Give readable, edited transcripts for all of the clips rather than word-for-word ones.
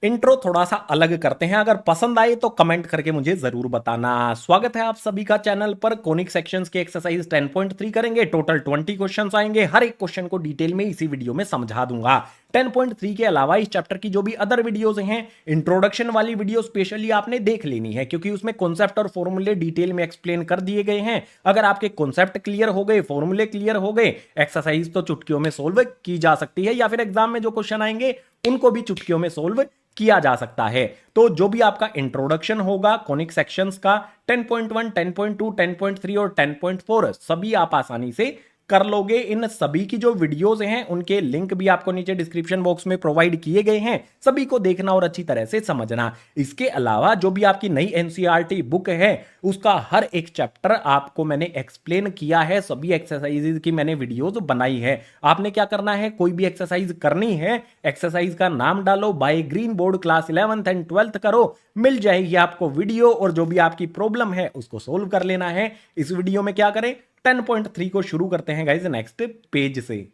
Intro थोड़ा सा अलग करते हैं। अगर पसंद आए तो कमेंट करके मुझे जरूर बताना। स्वागत है आप सभी का चैनल पर। कोनिक सेक्शंस के एक्सरसाइज 10.3 करेंगे। टोटल 20 क्वेश्चंस आएंगे। हर एक क्वेश्चन को डिटेल में इसी वीडियो में समझा दूंगा। 10.3 के अलावा इस चैप्टर की जो भी अदर वीडियोस हैं, इंट्रोडक्शन वाली वीडियो स्पेशली आपने देख लेनी है, क्योंकि उसमें कॉन्सेप्ट और फॉर्मूले डिटेल में एक्सप्लेन कर दिए गए हैं। अगर आपके कॉन्सेप्ट क्लियर हो गए, फॉर्मूले क्लियर हो गए, एक्सरसाइज तो चुटकियों में सोल्व की जा सकती है, या फिर एग्जाम में जो क्वेश्चन आएंगे उनको भी चुटकियों में सोल्व किया जा सकता है। तो जो भी आपका इंट्रोडक्शन होगा कॉनिक सेक्शंस का 10.1, 10.2, 10.3 और 10.4 सभी आप आसानी से कर लोगे। इन सभी की जो वीडियोस हैं उनके लिंक भी आपको नीचे डिस्क्रिप्शन बॉक्स में प्रोवाइड किए गए हैं, सभी को देखना और अच्छी तरह से समझना। इसके अलावा जो भी आपकी नई एनसीईआरटी बुक है उसका हर एक चैप्टर आपको मैंने एक्सप्लेन किया है, सभी एक्सरसाइजेज की मैंने वीडियोस बनाई है। आपने क्या करना है, कोई भी एक्सरसाइज करनी है, एक्सरसाइज का नाम डालो, by green board class 11th and 12th करो, मिल जाएगी आपको वीडियो, और जो भी आपकी प्रॉब्लम है उसको सोल्व कर लेना है। इस वीडियो में क्या करें, 10.3 को शुरू करते हैं गाइस नेक्स्ट पेज से।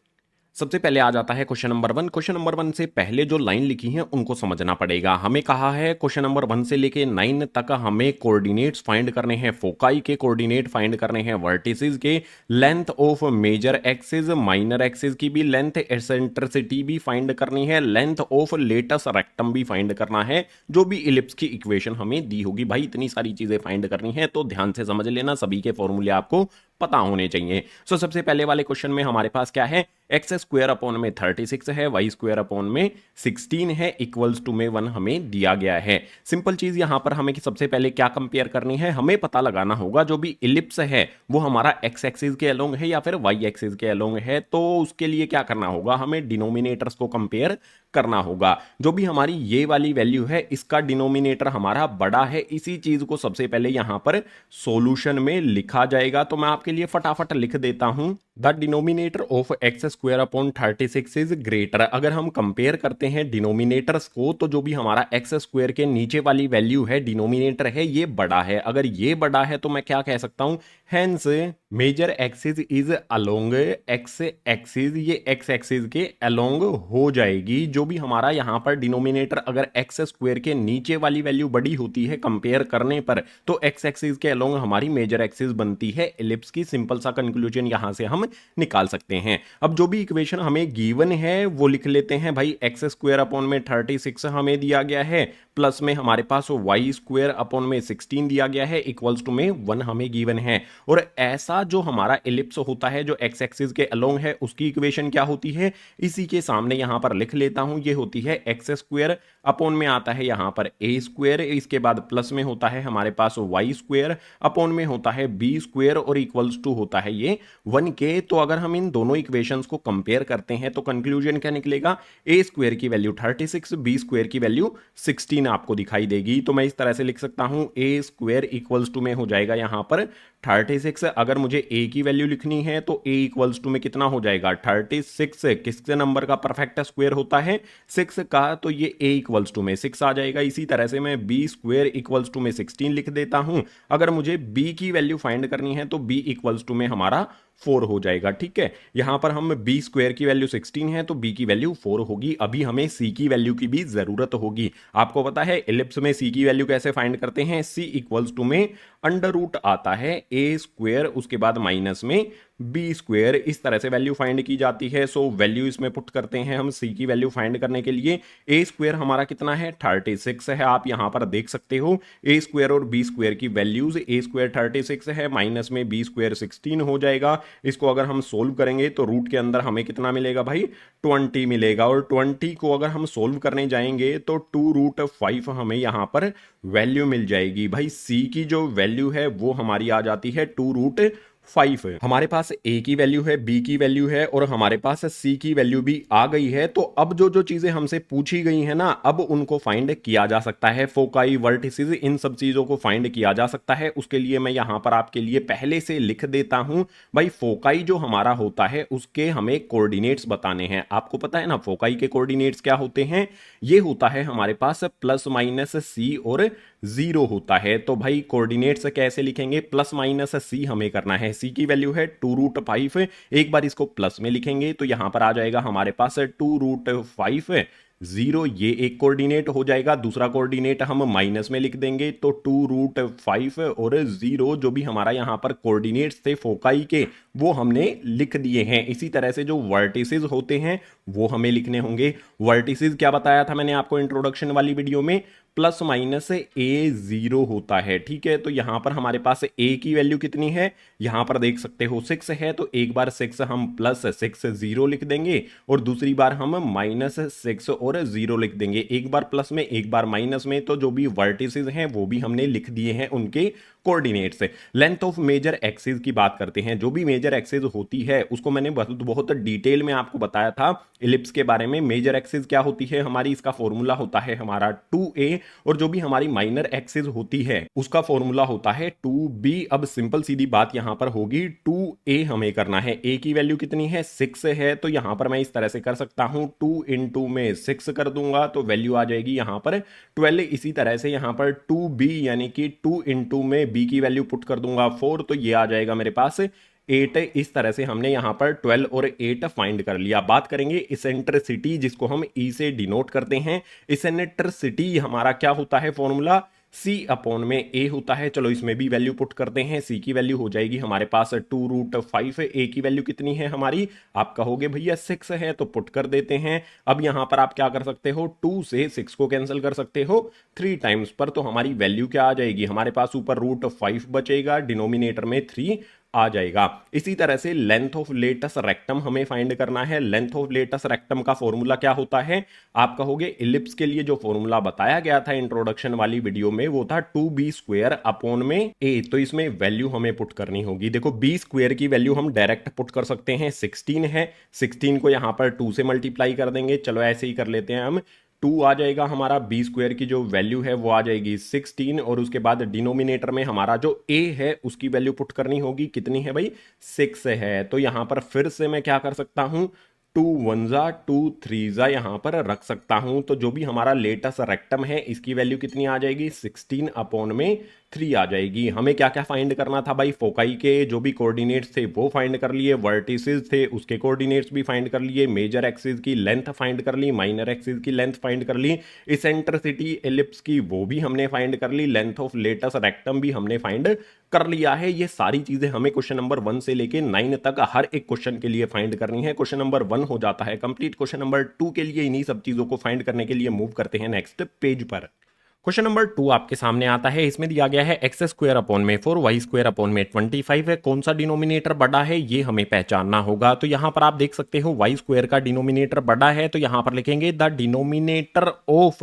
सबसे पहले आ जाता है क्वेश्चन नंबर 1। क्वेश्चन नंबर 1 से पहले जो लाइन लिखी है उनको समझना पड़ेगा। हमें कहा है क्वेश्चन नंबर 1 से लेके 9 तक हमें कोऑर्डिनेट्स फाइंड करने हैं, फोकाई के कोऑर्डिनेट फाइंड करने हैं, वर्टिसेस के, length of major axis, minor axis की भी लेंथ, एसेंट्रिसिटी भी फाइंड करनी है, लेंथ ऑफ लेटस रेक्टम भी फाइंड करना है, जो भी इलिप्स की इक्वेशन हमें दी होगी। भाई इतनी सारी चीजें फाइंड करनी है तो ध्यान से समझ लेना, सभी के फॉर्मूले आपको पता होने चाहिए। सो सबसे पहले वाले क्वेश्चन में हमारे पास क्या है, एक्स स्क्वायर अपॉन में 36 है, वाई स्क्वायर अपॉन में 16 है, इक्वल्स टू में 1 हमें दिया गया है। सिंपल चीज यहां पर हमें सबसे पहले क्या कंपेयर करनी है, हमें पता लगाना होगा जो भी इलिप्स है वो हमारा एक्स एक्सिस के अलोंग है या फिर वाई एक्सिस के अलोंग है। तो उसके लिए क्या करना होगा, हमें डिनोमिनेटर्स को कंपेयर करना होगा। जो भी हमारी ये वाली वैल्यू है इसका डिनोमिनेटर हमारा बड़ा है, इसी चीज को सबसे पहले यहां पर सॉल्यूशन में लिखा जाएगा। तो मैं आपके लिए फटाफट लिख देता हूं, the denominator of x square upon 36 is greater. अगर हम कंपेयर करते हैं डिनोमिनेटर्स को तो जो भी हमारा एक्स स्क्वायर के नीचे वाली वैल्यू है, डिनोमिनेटर है, ये बड़ा है। अगर ये बड़ा है तो मैं क्या कह सकता हूं, hence major axis is along x axis, ये एक्स एक्सिस के अलोंग हो जाएगी। जो भी हमारा यहां पर डिनोमिनेटर अगर एक्स स्क्वायर के नीचे वाली वैल्यू बड़ी होती है कंपेयर करने पर, तो एक्स एक्सिस के अलोंग हमारी मेजर एक्सिस बनती है इलिप्स की। सिंपल सा कंक्लूजन यहां से हम निकाल सकते हैं। अब जो भी इक्वेशन हमें गिवन है वो लिख लेते हैं। भाई एक्स स्क्वायर अपॉन में 36 हमें दिया गया है, प्लस में हमारे पास वाई स्क्वायर अपॉन में 16 दिया गया है, इक्वल्स टू में 1 हमें गिवन है। और ऐसा जो हमारा इलिप्स होता है जो एक्स एक्सिस के अलोंग है उसकी इक्वेशन क्या होती है, इसी के सामने यहां पर लिख लेता हूं। ये होती है एक्स स्क्वायर अपॉन में आता है यहां पर ए स्क्वायर, इसके बाद प्लस में होता है हमारे पास वाई स्क्वायर, अपॉन में होता है बी स्क्वायर, और इक्वल्स टू होता है ये 1 के। तो अगर हम इन दोनों इक्वेशंस को कंपेयर करते हैं तो कंक्लूजन क्या निकलेगा, ए स्क्वायर की वैल्यू 36, बी स्क्वायर की वैल्यू 16 आपको दिखाई देगी। तो मैं इस तरह से लिख सकता हूं, ए स्क्वायर इक्वल्स टू में हो जाएगा यहां पर 36। अगर मुझे ए की वैल्यू लिखनी है तो ए इक्वल्स टू में कितना हो जाएगा, 36 किसके नंबर का परफेक्ट स्क्वायर होता है, 6 का, तो ये ए इक्वल्स टू में 6 आ जाएगा। इसी तरह से मैं बी स्क्वायर इक्वल्स टू में 16 लिख देता हूं। अगर मुझे बी की वैल्यू फाइंड करनी है तो बी इक्वल्स टू में हमारा 4 हो जाएगा। ठीक है, यहां पर हम बी स्क्वायर की वैल्यू 16 है तो बी की वैल्यू 4 होगी। अभी हमें सी की वैल्यू की भी जरूरत होगी। आपको पता है इलिप्स में सी की वैल्यू कैसे फाइंड करते हैं, सी इक्वल्स टू में अंडर रूट आता है ए स्क्वायर, उसके बाद माइनस में बी स्क्वायर, इस तरह से वैल्यू फाइंड की जाती है। सो वैल्यू इसमें पुट करते हैं हम सी की वैल्यू फाइंड करने के लिए। ए स्क्वायर हमारा कितना है, 36 है, आप यहां पर देख सकते हो। ए स्क्वायर और बी स्क्वायर की वैल्यूज, ए स्क्वायर 36 है, माइनस में बी स्क्वायर 16 हो जाएगा। इसको अगर हम सोल्व करेंगे तो रूट के अंदर हमें कितना मिलेगा भाई, 20 मिलेगा। और 20 को अगर हम सोल्व करने जाएंगे तो 2√5 हमें यहां पर वैल्यू मिल जाएगी। भाई सी की जो वैल्यू है वो हमारी आ जाती है 2√5। हमारे पास ए की वैल्यू है, बी की वैल्यू है और हमारे पास सी की वैल्यू भी आ गई है। तो अब जो जो चीजें हमसे पूछी गई है ना, अब उनको फाइंड किया जा सकता है। फोकाई, वर्टिसेस, इन सब चीजों को फाइंड किया जा सकता है। उसके लिए मैं यहां पर आपके लिए पहले से लिख देता हूं। भाई फोकाई जो हमारा होता है उसके हमें कोऑर्डिनेट्स बताने हैं। आपको पता है ना फोकाई के कोऑर्डिनेट्स क्या होते हैं, ये होता है हमारे पास प्लस माइनस सी और 0 होता है। तो भाई कोऑर्डिनेट्स कैसे लिखेंगे, प्लस माइनस सी हमें करना है। सी की वैल्यू है 2√5, एक बार इसको प्लस में लिखेंगे तो यहां पर आ जाएगा हमारे पास 2√5 0 ये एक कोऑर्डिनेट हो जाएगा, दूसरा कोऑर्डिनेट हम माइनस में लिख देंगे तो 2√5 और 0 जो भी हमारा यहाँ पर कोऑर्डिनेट्स थे फोकाई के वो हमने लिख दिए हैं। इसी तरह से जो वर्टिसेस होते हैं वो हमें लिखने होंगे। वर्टिसेस क्या बताया था मैंने आपको इंट्रोडक्शन वाली वीडियो में, प्लस माइनस a0 होता है, ठीक है। तो यहां पर हमारे पास a की वैल्यू कितनी है, यहां पर देख सकते हो 6 है, तो एक बार 6 हम प्लस 6 0 लिख देंगे और दूसरी बार हम माइनस 6 और 0 लिख देंगे, एक बार प्लस में एक बार माइनस में। तो जो भी वर्टिसेस हैं वो भी हमने लिख दिए हैं उनके coordinates. Length of major axis की बात करते हैं। जो भी मेजर एक्सिस होती है उसको मैंने बहुत डिटेल में आपको बताया था इलिप्स के बारे में। मेजर एक्सिस क्या होती है हमारी, इसका फॉर्मूला होता है हमारा 2a, और जो भी हमारी माइनर एक्सिस होती है उसका फॉर्मूला होता है 2b। अब सिंपल सीधी बात यहां पर होगी, 2a हमें करना है, a की वैल्यू कितनी है 6 है, तो यहां पर मैं इस तरह से कर सकता हूं 2 × में 6 कर दूंगा तो वैल्यू आ जाएगी यहां पर 12। इसी तरह से यहां पर 2b यानी कि 2 × में b की वैल्यू पुट कर दूंगा 4, तो ये आ जाएगा मेरे पास 8। इस तरह से हमने यहां पर 12 और 8 फाइंड कर लिया। बात करेंगे इसेंट्रिसिटी जिसको हम ई से डिनोट करते हैं। इसेंट्रिसिटी हमारा क्या होता है फॉर्मूला, C अपॉन में A होता है। चलो इसमें भी वैल्यू पुट करते हैं, C की वैल्यू हो जाएगी हमारे पास 2√5, A की वैल्यू कितनी है हमारी, आप कहोगे भैया 6 है, तो पुट कर देते हैं। अब यहां पर आप क्या कर सकते हो, 2 से 6 को कैंसिल कर सकते हो 3 टाइम्स पर, तो हमारी वैल्यू क्या आ जाएगी, हमारे पास ऊपर √5 बचेगा, डिनोमिनेटर में 3 आ जाएगा। इसी तरह से लेंथ ऑफ लेटस रेक्टम हमें फाइंड करना है। लेंथ ऑफ लेटस रेक्टम का फॉर्मूला क्या होता है, आप कहोगे इलिप्स के लिए जो फॉर्मूला बताया गया था इंट्रोडक्शन वाली वीडियो में वो था 2b² अपॉन में a, तो इसमें वैल्यू हमें पुट करनी होगी। देखो b² की वैल्यू हम डायरेक्ट पुट कर सकते हैं, 16 है, 16 को यहां पर 2 से मल्टीप्लाई कर देंगे। चलो ऐसे ही कर लेते हैं हम, 2 आ जाएगा हमारा, b² की जो वैल्यू है वो आ जाएगी 16, और उसके बाद डिनोमिनेटर में हमारा जो a है उसकी वैल्यू पुट करनी होगी, कितनी है भाई 6 है। तो यहां पर फिर से मैं क्या कर सकता हूं, 2 1 जा 2 3 जा यहां पर रख सकता हूं। तो जो भी हमारा लेटस रेक्टम है इसकी वैल्यू कितनी आ जाएगी, 16 अपॉन में 3 आ जाएगी। हमें क्या क्या फाइंड करना था भाई, फोकाई के जो भी कोऑर्डिनेट्स थे वो फाइंड कर लिए, वर्टिसेस थे उसके कोऑर्डिनेट्स भी फाइंड कर लिए, मेजर एक्सिस की लेंथ फाइंड कर ली, माइनर एक्सिस की लेंथ फाइंड कर ली, इसेंट्रिसिटी एलिप्स की वो भी हमने फाइंड कर ली, लेंथ ऑफ लेटस रेक्टम भी हमने फाइंड कर लिया है। ये सारी चीजें हमें क्वेश्चन नंबर 1 से लेके 9 तक हर एक क्वेश्चन के लिए फाइंड करनी है। क्वेश्चन नंबर 1 हो जाता है कंप्लीट। क्वेश्चन नंबर 2 के लिए इन्हीं सब चीजों को फाइंड करने के लिए मूव करते हैं नेक्स्ट पेज पर। क्वेश्चन नंबर 2 आपके सामने आता है, इसमें दिया गया है x² अपॉन में 4 y² अपॉन में 25 है। कौन सा डिनोमिनेटर बड़ा है ये हमें पहचानना होगा। तो यहां पर आप देख सकते हो y² का डिनोमिनेटर बड़ा है, तो यहां पर लिखेंगे the denominator of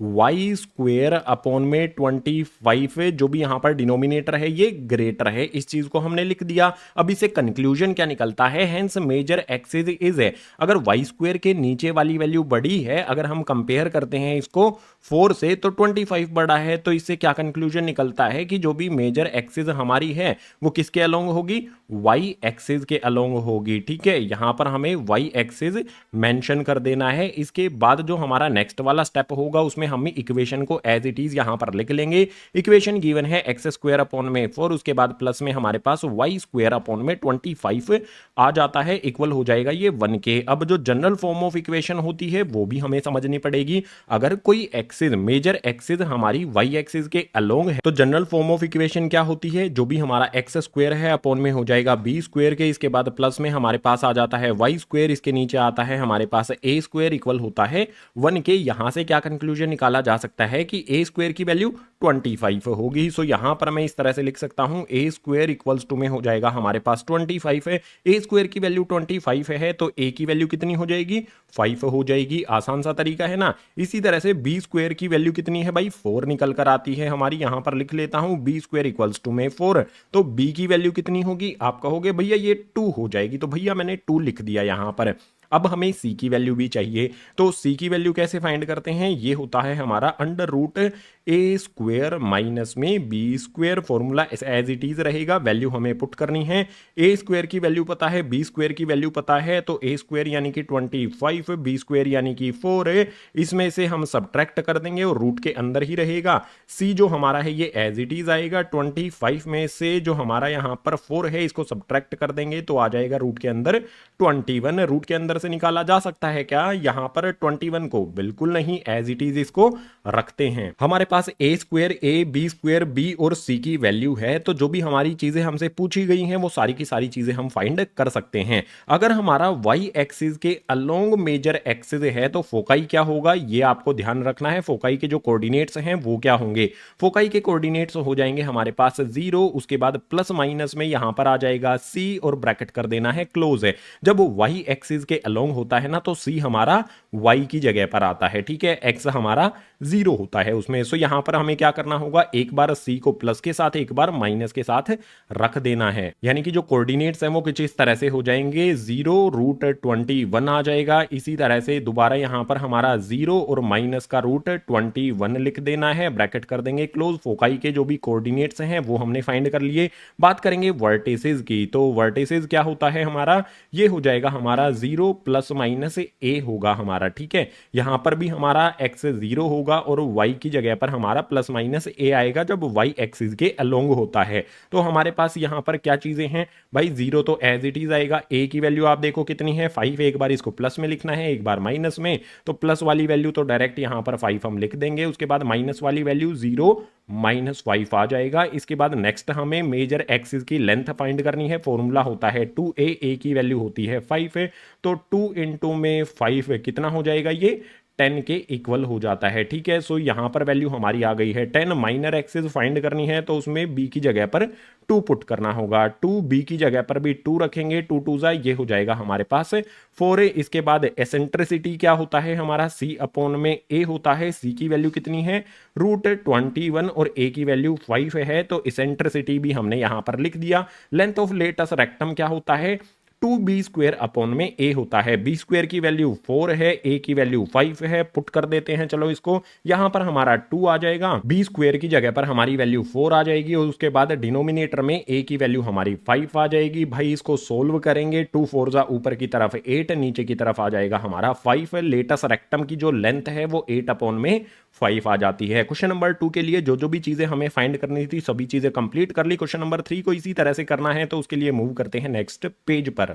y² upon में 25, जो भी यहां पर डिनोमिनेटर है ये ग्रेटर है, इस चीज को हमने लिख दिया। अब इसे कंक्लूजन क्या निकलता है, हेंस मेजर एक्सिस इज है, अगर y² के नीचे वाली वैल्यू बड़ी है, अगर हम कंपेयर करते हैं इसको 4 से तो 25 बड़ा है, तो इससे क्या कंक्लूजन निकलता है कि जो भी मेजर एक्सिस हमारी है वो किसके अलोंग होगी, y एक्सिस के अलोंग होगी। ठीक है, यहां पर हमें y एक्सिस मेंशन कर देना है। इसके बाद जो हमारा नेक्स्ट वाला स्टेप होगा उसमें हम इक्वेशन को एज इट इज यहां पर लिख लेंगे। इक्वेशन गिवन है x² अपॉन में 4, उसके बाद प्लस में हमारे पास y² अपॉन में 25 आ जाता है, इक्वल हो जाएगा ये 1 के। अब जो जनरल फॉर्म ऑफ इक्वेशन होती है वो भी हमें समझनी पड़ेगी। अगर कोई एक्सिस मेजर एक्सिस हमारी y एक्सिस के अलोंग है तो जनरल फॉर्म ऑफ इक्वेशन क्या होती है, जो भी हमारा x² है अपॉन में हो जाएगा b² के, इसके बाद प्लस में हमारे पास आ जाता है y², इसके नीचे आता है हमारे पास a² इक्वल होता है 1 के। यहां से क्या कंक्लूजन निकाला जा सकता है कि a² की वैल्यू 25 होगी। सो यहां पर मैं इस तरह से लिख सकता हूं a² इक्वल्स टू में हो जाएगा हमारे पास 25 है, a² की वैल्यू 25 है तो a की वैल्यू कितनी हो जाएगी 5 हो जाएगी। आसान सा तरीका है ना। इसी तरह से b² की वैल्यू कितनी है भाई 4 निकल कर आती है हमारी, यहां पर लिख लेता हूं b² इक्वल्स टू में 4, तो b की वैल्यू कितनी होगी, आप कहोगे भैया ये 2 हो जाएगी, तो भैया मैंने 2 लिख दिया यहां पर। अब हमें c की वैल्यू भी चाहिए, तो c की वैल्यू कैसे फाइंड करते हैं, ये होता है हमारा √a² माइनस में b², formula as it is रहेगा, वैल्यू हमें पुट करनी है। a² की वैल्यू पता है, b² की वैल्यू पता है, तो a² यानी कि 25, b² यानी कि 4 है, इसमें से हम सब्ट्रैक्ट कर देंगे और रूट के अंदर ही रहेगा। c जो हमारा है ये एज इट इज आएगा, 25 में से जो हमारा यहाँ पर 4 है इसको सब्ट्रैक्ट कर देंगे तो आ जाएगा रूट के अंदर 21, रूट के अंदर से निकाला जा सकता है क्या यहाँ पर 21 को? बिल्कुल नहीं, एज इट इज इसको रखते हैं। हमारे पास ए स्क्वायर ए, बी स्क्वायर बी और सी की वैल्यू है, तो जो भी हमारी चीजें हमसे पूछी गई हैं वो सारी की सारी चीजें हम फाइंड कर सकते हैं। अगर हमारा वाई एक्सिस के अलोंग मेजर एक्सिस है तो फोकाई क्या होगा ये आपको ध्यान रखना है। फोकाई के जो कोऑर्डिनेट्स हैं वो क्या होंगे? फोकाई के कोऑर्डिनेट्स हो जाएंगे हमारे पास 0, उसके बाद प्लस माइनस में यहां पर आ जाएगा सी और ब्रैकेट कर देना है क्लोज है। जब वाई एक्सिस के अलोंग होता है ना तो सी हमारा वाई की जगह पर आता है, ठीक है, एक्स हमारा 0 होता है उसमें। सो यहां पर हमें क्या करना होगा, एक बार सी को प्लस के साथ एक बार माइनस के साथ रख देना है, यानी कि जो कोऑर्डिनेट्स हैं वो कुछ इस तरह से हो जाएंगे, 0√21 आ जाएगा। इसी तरह से दोबारा यहां पर हमारा 0 और माइनस का √21 लिख देना है, ब्रैकेट कर देंगे क्लोज। फोकाई के जो भी कोऑर्डिनेट्स हैं वो हमने फाइंड कर लिए। बात करेंगे वर्टिसेस की, तो वर्टिसेस क्या होता है हमारा, ये हो जाएगा हमारा 0 प्लस माइनस ए होगा हमारा, ठीक है। यहां पर भी हमारा एक्स 0 होगा और वाई की जगह पर हमारा प्लस माइनस ए आएगा जब वाई एक्सिस के अलोंग होता है। तो हमारे पास यहां पर क्या चीजें हैं भाई, 0 तो एज इट इज आएगा, ए की वैल्यू आप देखो कितनी है 5, एक बार इसको प्लस में लिखना है एक बार माइनस में, तो प्लस वाली वैल्यू तो डायरेक्ट यहां पर 5 हम लिख देंगे, उसके बाद माइनस वाली वैल्यू 0 -5 आ जाएगा। इसके बाद नेक्स्ट हमें मेजर एक्सिस की लेंथ फाइंड करनी है, फॉर्मूला होता है 2a, ए की वैल्यू होती है 5 है, तो 2 इंटू में 5 कितना हो जाएगा, ये 10 के इक्वल हो जाता है, ठीक है। सो यहां पर वैल्यू हमारी आ गई है 10। माइनर एक्सिस फाइंड करनी है तो उसमें b की जगह पर 2 पुट करना होगा, 2 b की जगह पर भी 2 रखेंगे, 2 2 जा ये हो जाएगा हमारे पास 4। इसके बाद एसेंट्रिसिटी क्या होता है हमारा, c अपॉन में a होता है, c की वैल्यू कितनी है √21 और a की वैल्यू 5 है, तो एसेंट्रिसिटी भी हमने यहां पर लिख दिया। लेंथ ऑफ लेटस रेक्टम क्या होता है, 2b² अपॉन में a होता है, b स्क्वायर की वैल्यू 4 है, a की वैल्यू 5 है, पुट कर देते हैं चलो इसको, यहां पर हमारा 2 आ जाएगा, b स्क्वायर की जगह पर हमारी वैल्यू 4 आ जाएगी और उसके बाद डिनोमिनेटर में a की वैल्यू हमारी 5 आ जाएगी। भाई इसको सोल्व करेंगे, 2 4 जा ऊपर की तरफ 8, नीचे की तरफ आ जाएगा हमारा 5। लेटस रेक्टम की जो लेंथ है वो 8 अपॉन में 5 आ जाती है। क्वेश्चन नंबर 2 के लिए जो जो भी चीजें हमें फाइंड करनी थी सभी चीजें कंप्लीट कर ली। क्वेश्चन नंबर 3 को इसी तरह से करना है तो उसके लिए मूव करते हैं नेक्स्ट पेज पर।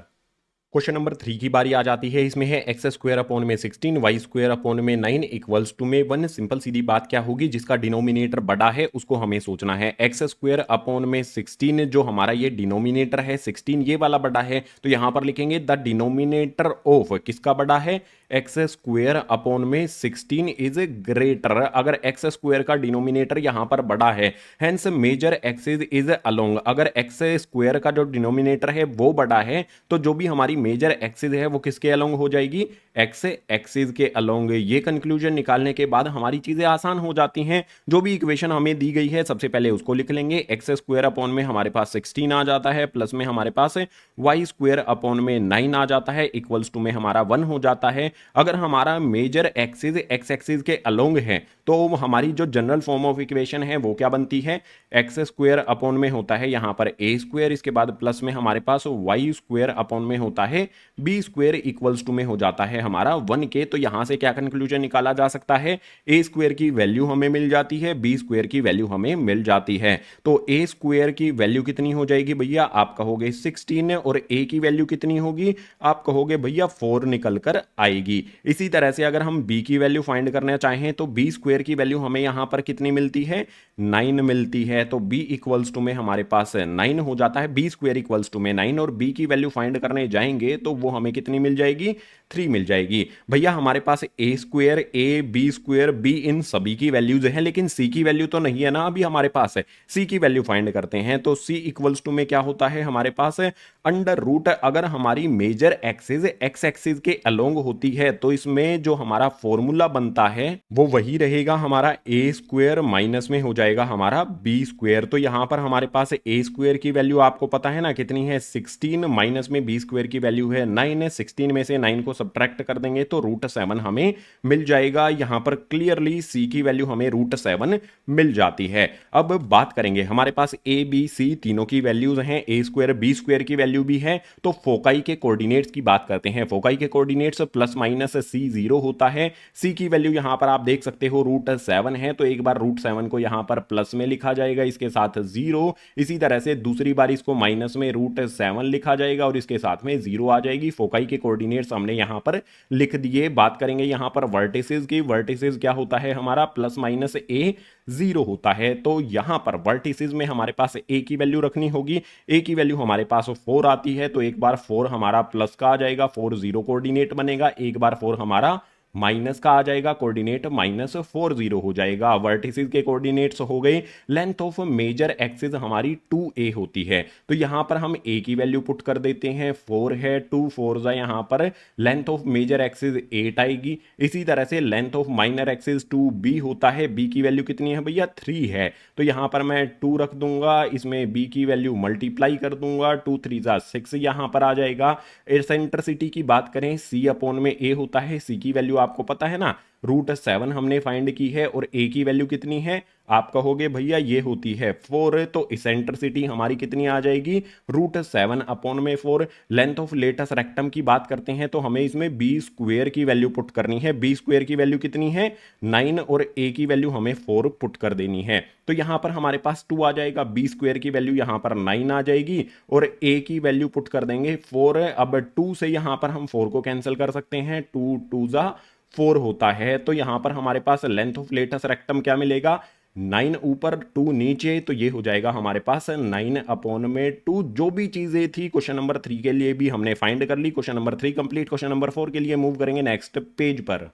क्वेश्चन नंबर 3 की बारी आ जाती है, इसमें है एक्स स्क्वायर अपॉन में 16 वाई स्क्वायर अपॉन में 9 इक्वल्स टू में 1। सिंपल सीधी बात क्या होगी, जिसका डिनोमिनेटर बड़ा है उसको हमें सोचना है। एक्स स्क्वायर अपॉन में 16 जो हमारा ये डिनोमिनेटर है 16 ये वाला बड़ा है, तो यहां पर लिखेंगे द डिनोमिनेटर ऑफ किसका बड़ा है, एक्स स्क्वायर अपॉन में 16 इज ग्रेटर। अगर एक्स स्क्वायर का डिनोमिनेटर यहां पर बड़ा है, hence major axis is along. अगर एक्स स्क्वायर का जो डिनोमिनेटर है वो बड़ा है तो जो भी हमारी मेजर एक्सिस है वो किसके अलोंग हो जाएगी, एक्स एक्सिस के अलोंग। ये कंक्लूजन निकालने के बाद हमारी चीजें आसान हो जाती हैं। जो भी इक्वेशन हमें दी गई है सबसे पहले उसको लिख लेंगे, एक्स स्क्वायर अपॉन में हमारे पास 16 आ जाता है, प्लस में हमारे पास वाई स्क्वायर अपॉन में 9 आ जाता है, इक्वल्स टू में हमारा 1 हो जाता है। अगर हमारा मेजर एक्सिस एक्स एक्सिस के अलोंग है तो हमारी जो जनरल फॉर्म ऑफ इक्वेशन है वो क्या बनती है, एक्स स्क्वायर अपॉन में होता है यहां पर ए स्क्वायर, इसके बाद प्लस में हमारे पास वाई स्क्वायर अपॉन में होता है बी स्क्वायर, इक्वल्स टू में हो जाता है हमारा 1 के। तो यहां से क्या कंक्लूजन निकाला जा सकता है, ए स्क्वायर की वैल्यू हमें मिल जाती है, बी स्क्वायर की वैल्यू हमें मिल जाती है। तो ए स्क्वायर की वैल्यू कितनी हो जाएगी भैया, आप कहोगे 16 और ए की वैल्यू कितनी होगी, आप कहोगे भैया 4 निकल कर आएगी। इसी तरह से अगर हम b की वैल्यू फाइंड करना चाहें तो b स्क्वायर की वैल्यू हमें यहां पर कितनी मिलती है, 9 मिलती है, तो b इक्वल्स टू में हमारे पास 9 हो जाता है, b स्क्वायर इक्वल्स टू में 9, और b की वैल्यू फाइंड करने जाएंगे तो वो हमें कितनी मिल जाएगी, 3 मिल जाएगी। भैया हमारे पास a square a b square b इन सभी की वैल्यूज हैं, लेकिन c की वैल्यू तो नहीं है ना अभी हमारे पास है। c की वैल्यू फाइंड करते हैं तो c इक्वल्स टू में क्या होता है हमारे पास अंडर रूट। अगर हमारी मेजर एक्सिस एक्स एक्सिस के अलोंग होती है तो इसमें जो हमारा फॉर्मूला बनता है वो वही रहेगा, हमारा ए स्क्वायर माइनस में हो जाएगा हमारा बी स्क्वायर। तो यहां पर हमारे पास ए स्क्वायर की वैल्यू आपको पता है ना कितनी है, 16, माइनस में बी स्क्वायर की वैल्यू है 9, 16 में से 9 को सब्ट्रैक्ट कर देंगे तो √7 हमें मिल जाएगा। यहां पर क्लियरली सी की वैल्यू हमें √7 मिल जाती है। अब बात करेंगे, हमारे पास ए बी सी तीनों की वैल्यूज हैं, ए स्क्वायर बी स्क्वायर की वैल्यू भी है, तो फोकाई के कोऑर्डिनेट्स की बात करते हैं। फोकाई के कोऑर्डिनेट्स प्लस माइनस सी 0 होता है, सी की वैल्यू यहां पर आप देख सकते हो √7 है, तो एक बार √7 को यहां पर प्लस में लिखा जाएगा, इसके साथ 0। इसी तरह से दूसरी बार इसको माइनस में √7 लिखा जाएगा और इसके साथ में 0 आ जाएगी। फोकाई के कोऑर्डिनेट्स हमने यहां यहाँ पर लिख दिए। बात करेंगे यहाँ पर वर्टिसेस की। वर्टिसेस क्या होता है हमारा, प्लस माइनस ए 0 होता है। तो यहाँ पर वर्टिसेस में हमारे पास ए की वैल्यू रखनी होगी। ए की वैल्यू हमारे पास 4 आती है, तो एक बार 4 हमारा प्लस का आ जाएगा, 4 0 कोऑर्डिनेट बनेगा। एक बार 4 हमारा माइनस का आ जाएगा, कोऑर्डिनेट -40 हो जाएगा। वर्टिसेस के कोऑर्डिनेट्स हो गए। लेंथ ऑफ मेजर एक्सिस हमारी 2a होती है, तो यहां पर हम a की वैल्यू पुट कर देते हैं। 4 है, 2 4 यहां पर लेंथ ऑफ मेजर एक्सिस 8 आएगी। इसी तरह से length of minor axis 2b होता है। b की वैल्यू कितनी है भैया, 3 है, तो यहां पर मैं 2 रख दूंगा, इसमें b की वैल्यू मल्टीप्लाई कर दूंगा, 2 3 6 यहां पर आ जाएगा। एसेंट्रिसिटी की बात करें, c अपॉन में a होता है। c की वैल्यू आपको पता है ना, √7 हमने फाइंड की है, और a की वैल्यू कितनी है, आप कहोगे भैया ये होती है 4, तो इसेंट्रिसिटी हमारी कितनी आ जाएगी, √7 अपॉन में 4। लेंथ ऑफ लेटस रेक्टम की बात करते हैं, तो हमें इसमें b स्क्वायर की वैल्यू पुट करनी है। b स्क्वायर की वैल्यू कितनी है, 9, और a की वैल्यू हमें 4 पुट कर देनी है। तो यहां पर हमारे पास 2 आ जाएगा, b स्क्वायर की वैल्यू यहां पर 9 आ जाएगी, और a की वैल्यू पुट कर देंगे 4। अब 2 से यहां पर हम 4 को कैंसिल कर सकते हैं, 2 2 4 होता है। तो यहां पर हमारे पास लेंथ ऑफ लेटस रेक्टम क्या मिलेगा, 9 ऊपर 2 नीचे, तो ये हो जाएगा हमारे पास 9 अपॉन में 2। जो भी चीजें थी क्वेश्चन नंबर 3 के लिए भी हमने फाइंड कर ली। Question number 3 complete. Question number 4 के लिए मूव करेंगे नेक्स्ट पेज पर।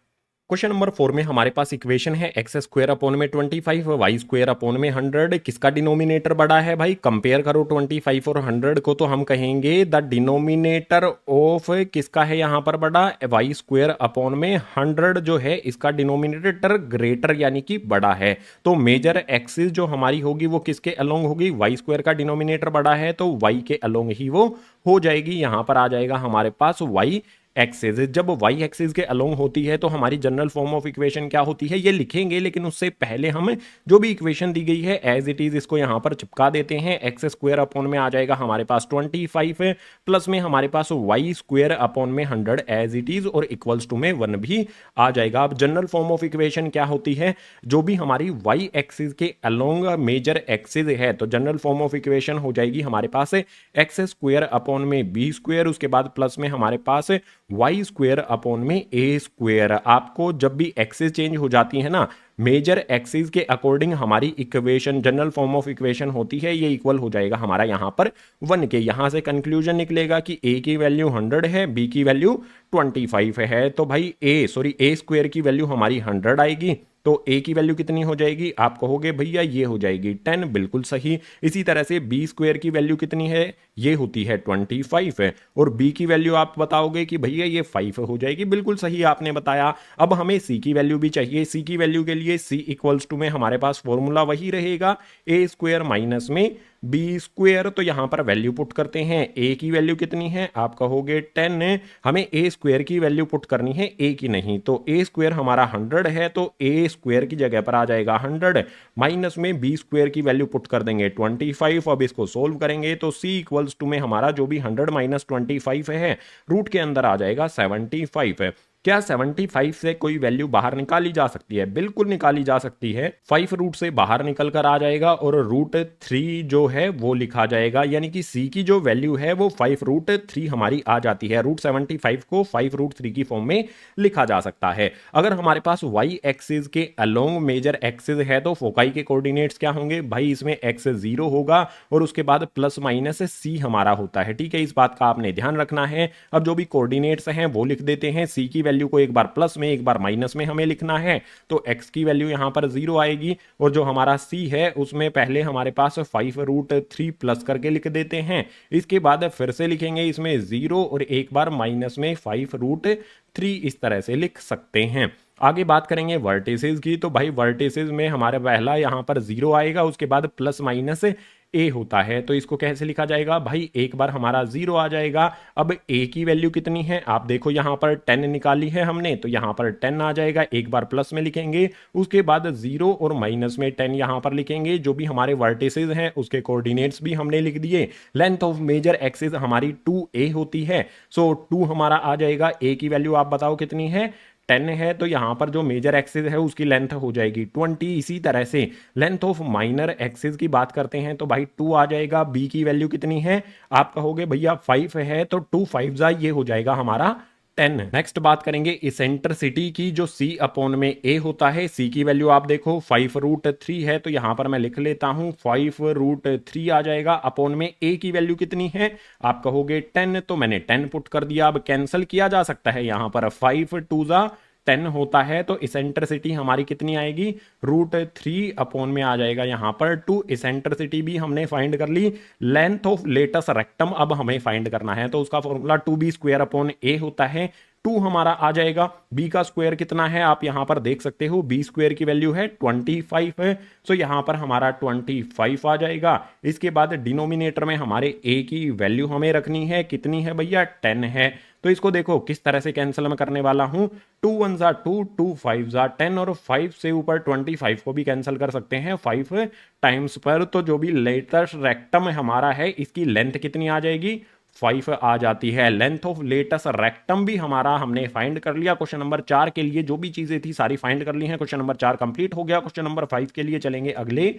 क्वेश्चन नंबर 4 में हमारे पास इक्वेशन है एक्स स्क्वायर अपॉन में 25 वाई स्क्वायर अपॉन में 100। किसका डिनोमिनेटर बड़ा है भाई, कंपेयर करो 25 और 100 को, तो हम कहेंगे द डिनोमिनेटर ऑफ किसका है यहाँ पर बड़ा, वाई स्क्वायर अपॉन में 100 जो है इसका डिनोमिनेटर ग्रेटर यानी कि बड़ा है। तो मेजर एक्सिस जो हमारी होगी वो किसके अलोंग होगी, वाई स्क्वायर का डिनोमिनेटर बड़ा है तो वाई के अलोंग ही वो हो जाएगी। यहाँ पर आ जाएगा हमारे पास वाई एक्सिस। जब वाई एक्सिस के अलोंग होती है तो हमारी जनरल फॉर्म ऑफ इक्वेशन क्या होती है ये लिखेंगे, लेकिन उससे पहले हम जो भी इक्वेशन दी गई है एज इट इज इसको यहां पर चिपका देते हैं। एक्स स्क्वायर अपॉन में आ जाएगा हमारे पास 25 प्लस में हमारे पास वाई स्क्वायर अपॉन में 100 एज इट इज, और इक्वल्स टू में 1 भी आ जाएगा। अब जनरल फॉर्म ऑफ इक्वेशन क्या होती है, जो भी हमारी वाई एक्सिस के अलोंग मेजर एक्सिस है तो जनरल फॉर्म ऑफ इक्वेशन हो जाएगी हमारे पास एक्स स्क्वायर अपॉन में बी स्क्वायर, उसके बाद प्लस में हमारे पास वाई स्क्वायर अपॉन में ए स्क्वायर। आपको जब भी एक्सिस चेंज हो जाती है ना मेजर एक्सिस के अकॉर्डिंग हमारी equation general form of equation होती है, ये इक्वल हो जाएगा हमारा यहाँ पर 1 के। यहाँ से कंक्लूजन निकलेगा कि a की वैल्यू 100 है, b की वैल्यू 25 है, तो भाई a स्क्वायर की वैल्यू हमारी 100 आएगी। तो a की वैल्यू कितनी हो जाएगी, आप कहोगे भैया ये हो जाएगी 10, बिल्कुल सही। इसी तरह से b स्क्वायर की वैल्यू कितनी है, ये होती है 25 है, और b की वैल्यू आप बताओगे कि भैया ये 5 हो जाएगी, बिल्कुल सही आपने बताया। अब हमें c की वैल्यू भी चाहिए। c की वैल्यू के लिए c इक्वल्स टू में हमारे पास फॉर्मूला वही रहेगा, a स्क्वायर माइनस में बी स्क्वायर। तो यहां पर वैल्यू पुट करते हैं, a की वैल्यू कितनी है, आप कहोगे 10, हमें a स्क्वायर की वैल्यू पुट करनी है, a की नहीं। तो a स्क्वायर हमारा 100 है, तो a स्क्वायर की जगह पर आ जाएगा 100, माइनस में b स्क्वायर की वैल्यू पुट कर देंगे 25। अब इसको सोल्व करेंगे तो c इक्वल्स टू में हमारा जो भी 100 माइनस 25 है रूट के अंदर आ जाएगा 75। क्या 75 से कोई वैल्यू बाहर निकाली जा सकती है, बिल्कुल निकाली जा सकती है। 5 रूट से बाहर निकल कर आ जाएगा और √3 जो है वो लिखा जाएगा, यानी कि c की जो वैल्यू है वो 5√3 हमारी आ जाती है। √75 को 5√3 की फॉर्म में लिखा जा सकता है। अगर हमारे पास वाई एक्सिस के अलोंग मेजर एक्सिस है तो फोकाई के कोऑर्डिनेट्स क्या होंगे भाई, इसमें x 0 होगा और उसके बाद प्लस माइनस c हमारा होता है, ठीक है, इस बात का आपने ध्यान रखना है। अब जो भी कोऑर्डिनेट्स हैं वो लिख देते हैं। c की वैल्यू को एक बार प्लस में एक बार माइनस में हमें लिखना है, तो x की वैल्यू यहां पर 0 आएगी, और जो हमारा c है उसमें पहले हमारे पास 5√3 प्लस करके लिख देते हैं। इसके बाद फिर से लिखेंगे इसमें 0 और एक बार माइनस में 5√3, इस तरह से लिख सकते हैं। आगे बात करेंगे वर्टिसेस की, तो भाई वर्टिसेस में हमारे पहला यहां पर 0 आएगा, उसके बाद प्लस माइनस a होता है, तो इसको कैसे लिखा जाएगा भाई, एक बार हमारा 0 आ जाएगा। अब a की वैल्यू कितनी है, आप देखो यहां पर 10 निकाली है हमने, तो यहां पर 10 आ जाएगा, एक बार प्लस में लिखेंगे, उसके बाद 0 और माइनस में 10 यहां पर लिखेंगे। जो भी हमारे वर्टिसेस हैं उसके कोऑर्डिनेट्स भी हमने लिख दिए। लेंथ ऑफ मेजर एक्सिस हमारी 2a होती है, सो 2 हमारा आ जाएगा। a की वैल्यू आप बताओ कितनी है, 10 है, तो यहां पर जो मेजर एक्सिस है उसकी लेंथ हो जाएगी 20। इसी तरह से लेंथ ऑफ माइनर एक्सिस की बात करते हैं तो भाई 2 आ जाएगा। b की वैल्यू कितनी है, आप कहोगे भैया 5 है, तो 2 5 ये हो जाएगा हमारा 10। नेक्स्ट बात करेंगे इसेंट्रिसिटी की, जो C अपॉन में A होता है। C की वैल्यू आप देखो 5√3 है, तो यहां पर मैं लिख लेता हूं 5√3 आ जाएगा। अपॉन में A की वैल्यू कितनी है, आप कहोगे 10, तो मैंने 10 पुट कर दिया। अब कैंसिल किया जा सकता है, यहां पर 5 2 10 होता है, तो इसेंट्रिसिटी हमारी कितनी आएगी, √3 अपॉन में आ जाएगा यहां पर 2। इसेंट्रिसिटी भी हमने फाइंड कर ली। लेंथ ऑफ लेटस रेक्टम अब हमें फाइंड करना है, तो उसका फॉर्मूला 2b² अपॉन a होता है। 2 हमारा आ जाएगा। b का स्क्वायर कितना है, आप यहां पर देख सकते हो, b स्क्वायर की वैल्यू है 25 है, तो यहां पर हमारा 25 आ जाएगा। इसके बाद डिनोमिनेटर में हमारे a की वैल्यू हमें रखनी है, कितनी है भैया, 10 है। तो इसको देखो किस तरह से कैंसिल मैं करने वाला हूं, 2 1 2, 2 5 10, और 5 से ऊपर 25 को भी कैंसिल कर सकते हैं 5 टाइम्स पर। तो जो भी लेटेस्ट रेक्टम हमारा है, इसकी लेंथ कितनी आ जाएगी, 5 आ जाती है। लेंथ ऑफ लेटेस्ट रेक्टम भी हमारा हमने फाइंड कर लिया। क्वेश्चन नंबर 4 के लिए जो भी चीजें थी सारी फाइंड कर ली हैं। क्वेश्चन नंबर 4 कंप्लीट हो गया। क्वेश्चन नंबर 5 के लिए चलेंगे अगले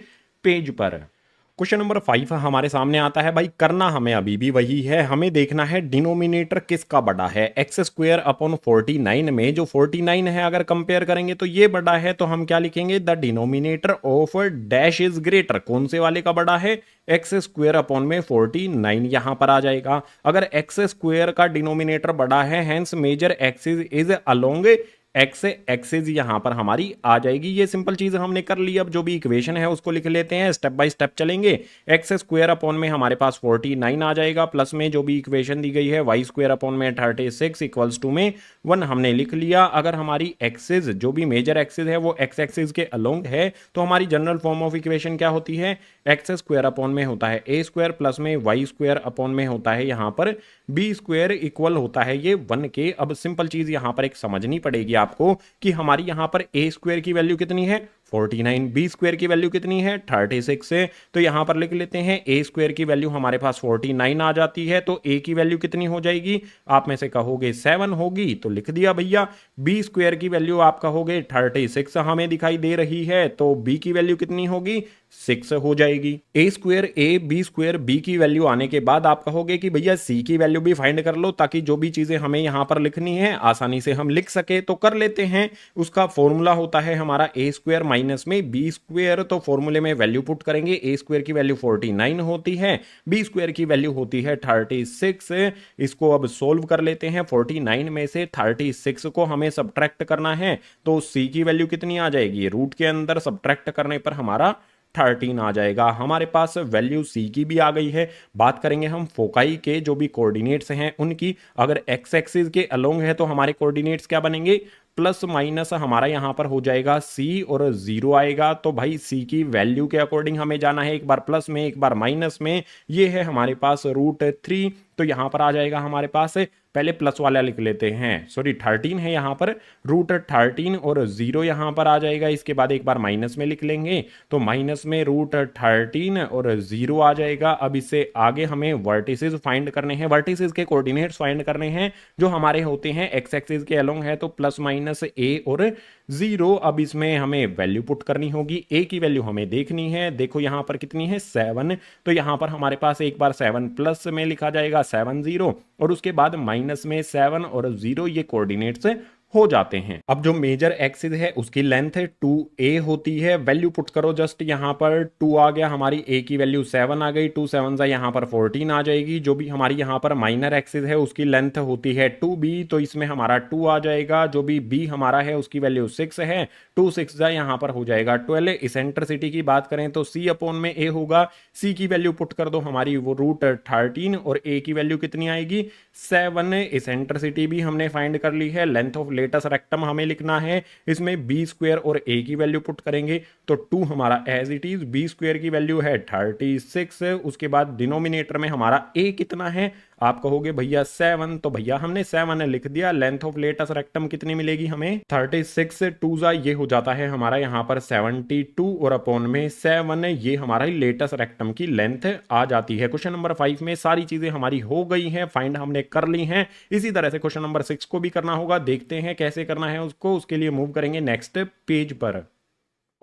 पेज पर। क्वेश्चन नंबर 5 हमारे सामने आता है। भाई करना हमें अभी भी वही है, हमें देखना है डिनोमिनेटर किसका बड़ा है। x² अपॉन 49 में जो 49 है अगर कंपेयर करेंगे तो ये बड़ा है, तो हम क्या लिखेंगे, the denominator of dash is greater. कौन से वाले का बड़ा है, x² अपॉन में 49 यहां पर आ जाएगा। अगर x² का डिनोमिनेटर बड़ा है, hence major axis is along x axis यहां पर हमारी आ जाएगी। ये सिंपल चीज हमने कर ली। अब जो भी इक्वेशन है उसको लिख लेते हैं, स्टेप बाय स्टेप चलेंगे। x² अपॉन में हमारे पास 49 आ जाएगा, प्लस में जो भी इक्वेशन दी गई है y² अपॉन में 36 इक्वल्स टू में 1 हमने लिख लिया। अगर हमारी एक्सिस जो भी मेजर एक्सिस है वो x एक्सिस के अलोंग है, तो हमारी जनरल फॉर्म ऑफ इक्वेशन क्या होती है, x² अपॉन में होता है a² प्लस में y² अपॉन में होता है यहां पर b² इक्वल होता है ये 1 के। अब सिंपल चीज यहां पर एक समझनी पड़ेगी आपको कि हमारी यहां पर a² की वैल्यू कितनी है 49, b² की वैल्यू कितनी है 36 से, तो यहां पर लिख लेते हैं a² की वैल्यू हमारे पास 49 आ जाती है, तो a की वैल्यू कितनी हो जाएगी, आप में से कहोगे 7 होगी, तो लिख दिया भैया। b² की वैल्यू आप कहोगे 36 हमें दिखाई दे रही है, तो b की वैल्यू कितनी होगी 6 हो जाएगी। a² b² b की वैल्यू आने के बाद आप कहोगे कि भैया c की वैल्यू भी फाइंड कर लो, ताकि जो भी चीजें हमें यहां पर लिखनी है आसानी से हम लिख सके, तो कर लेते हैं। उसका फॉर्मूला होता है हमारा a² माइनस में b², तो फॉर्मूले में वैल्यू पुट करेंगे। a² की वैल्यू 49 होती है, b² की वैल्यू होती है 36। इसको अब सोल्व कर लेते हैं। 49 में से 36 को हमें सब्ट्रैक्ट करना है, तो c की वैल्यू कितनी आ जाएगी, रूट के अंदर सब्ट्रैक्ट करने पर हमारा 13 आ जाएगा। हमारे पास वैल्यू c की भी आ गई है। बात करेंगे हम फोकाई के जो भी कोऑर्डिनेट्स हैं उनकी। अगर x एक्सिस के अलोंग है तो हमारे कोऑर्डिनेट्स क्या बनेंगे, प्लस माइनस हमारा यहां पर हो जाएगा c और 0 आएगा। तो भाई c की वैल्यू के अकॉर्डिंग हमें जाना है, एक बार प्लस में एक बार माइनस में। ये है हमारे पास √3, तो यहां पर आ जाएगा हमारे पास, पहले प्लस वाला लिख लेते हैं, सॉरी 13 है यहां पर, √13 और 0 यहां पर आ जाएगा। इसके बाद एक बार माइनस में लिख लेंगे, तो माइनस में √13 और 0 आ जाएगा। अब इससे आगे हमें वर्टिसेस फाइंड करने हैं, वर्टिसेस के कोऑर्डिनेट्स फाइंड करने हैं जो हमारे होते हैं x एक्सिस के अलोंग है, तो प्लस माइनस a और 0। अब इसमें हमें वैल्यू पुट करनी होगी। a की वैल्यू हमें देखनी है, देखो यहां पर कितनी है 7, तो यहां पर हमारे पास एक बार 7 प्लस में लिखा जाएगा 7 0, और उसके बाद माइनस में 7 और 0, ये कोऑर्डिनेट्स हो जाते हैं। अब जो मेजर एक्सिस है उसकी लेंथ 2a होती है, वैल्यू पुट करो जस्ट यहां पर 2 आ गया, हमारी a की वैल्यू 7 आ गई, 2 7 यहां पर 14 आ जाएगी। जो भी हमारी यहां पर माइनर एक्सिस है उसकी लेंथ होती है 2b, तो इसमें हमारा 2 आ जाएगा। जो भी b हमारा है उसकी वैल्यू 6 है, 2 6 यहां पर हो जाएगा 12। इसेंट्रिसिटी की बात करें तो c अपॉन में a होगा, c की वैल्यू पुट कर दो हमारी वो √13, और a की वैल्यू कितनी आएगी 7। इसेंट्रिसिटी भी हमने फाइंड कर ली है। लेंथ ऑफ लेटस रेक्टम हमें लिखना है, इसमें b² और a की वैल्यू पुट करेंगे, तो 2 हमारा एज इट इज, b² की वैल्यू है 36। उसके बाद डिनोमिनेटर में हमारा a कितना है, आप कहोगे भैया 7, तो भैया हमने 7 लिख दिया। लेंथ ऑफ लेटस रेक्टम कितनी मिलेगी हमें 36, 2 ये हो जाता है हमारा यहां पर 72, और अपॉन में 7, ये हमारा लेटस रेक्टम की लेंथ आ जाती है। क्वेश्चन नंबर 5 में सारी चीजें हमारी हो गई हैं, फाइंड हमने कर ली हैं। इसी तरह से क्वेश्चन नंबर 6 को भी करना होगा, देखते हैं कैसे करना है उसको। उसके लिए मूव करेंगे नेक्स्ट पेज पर।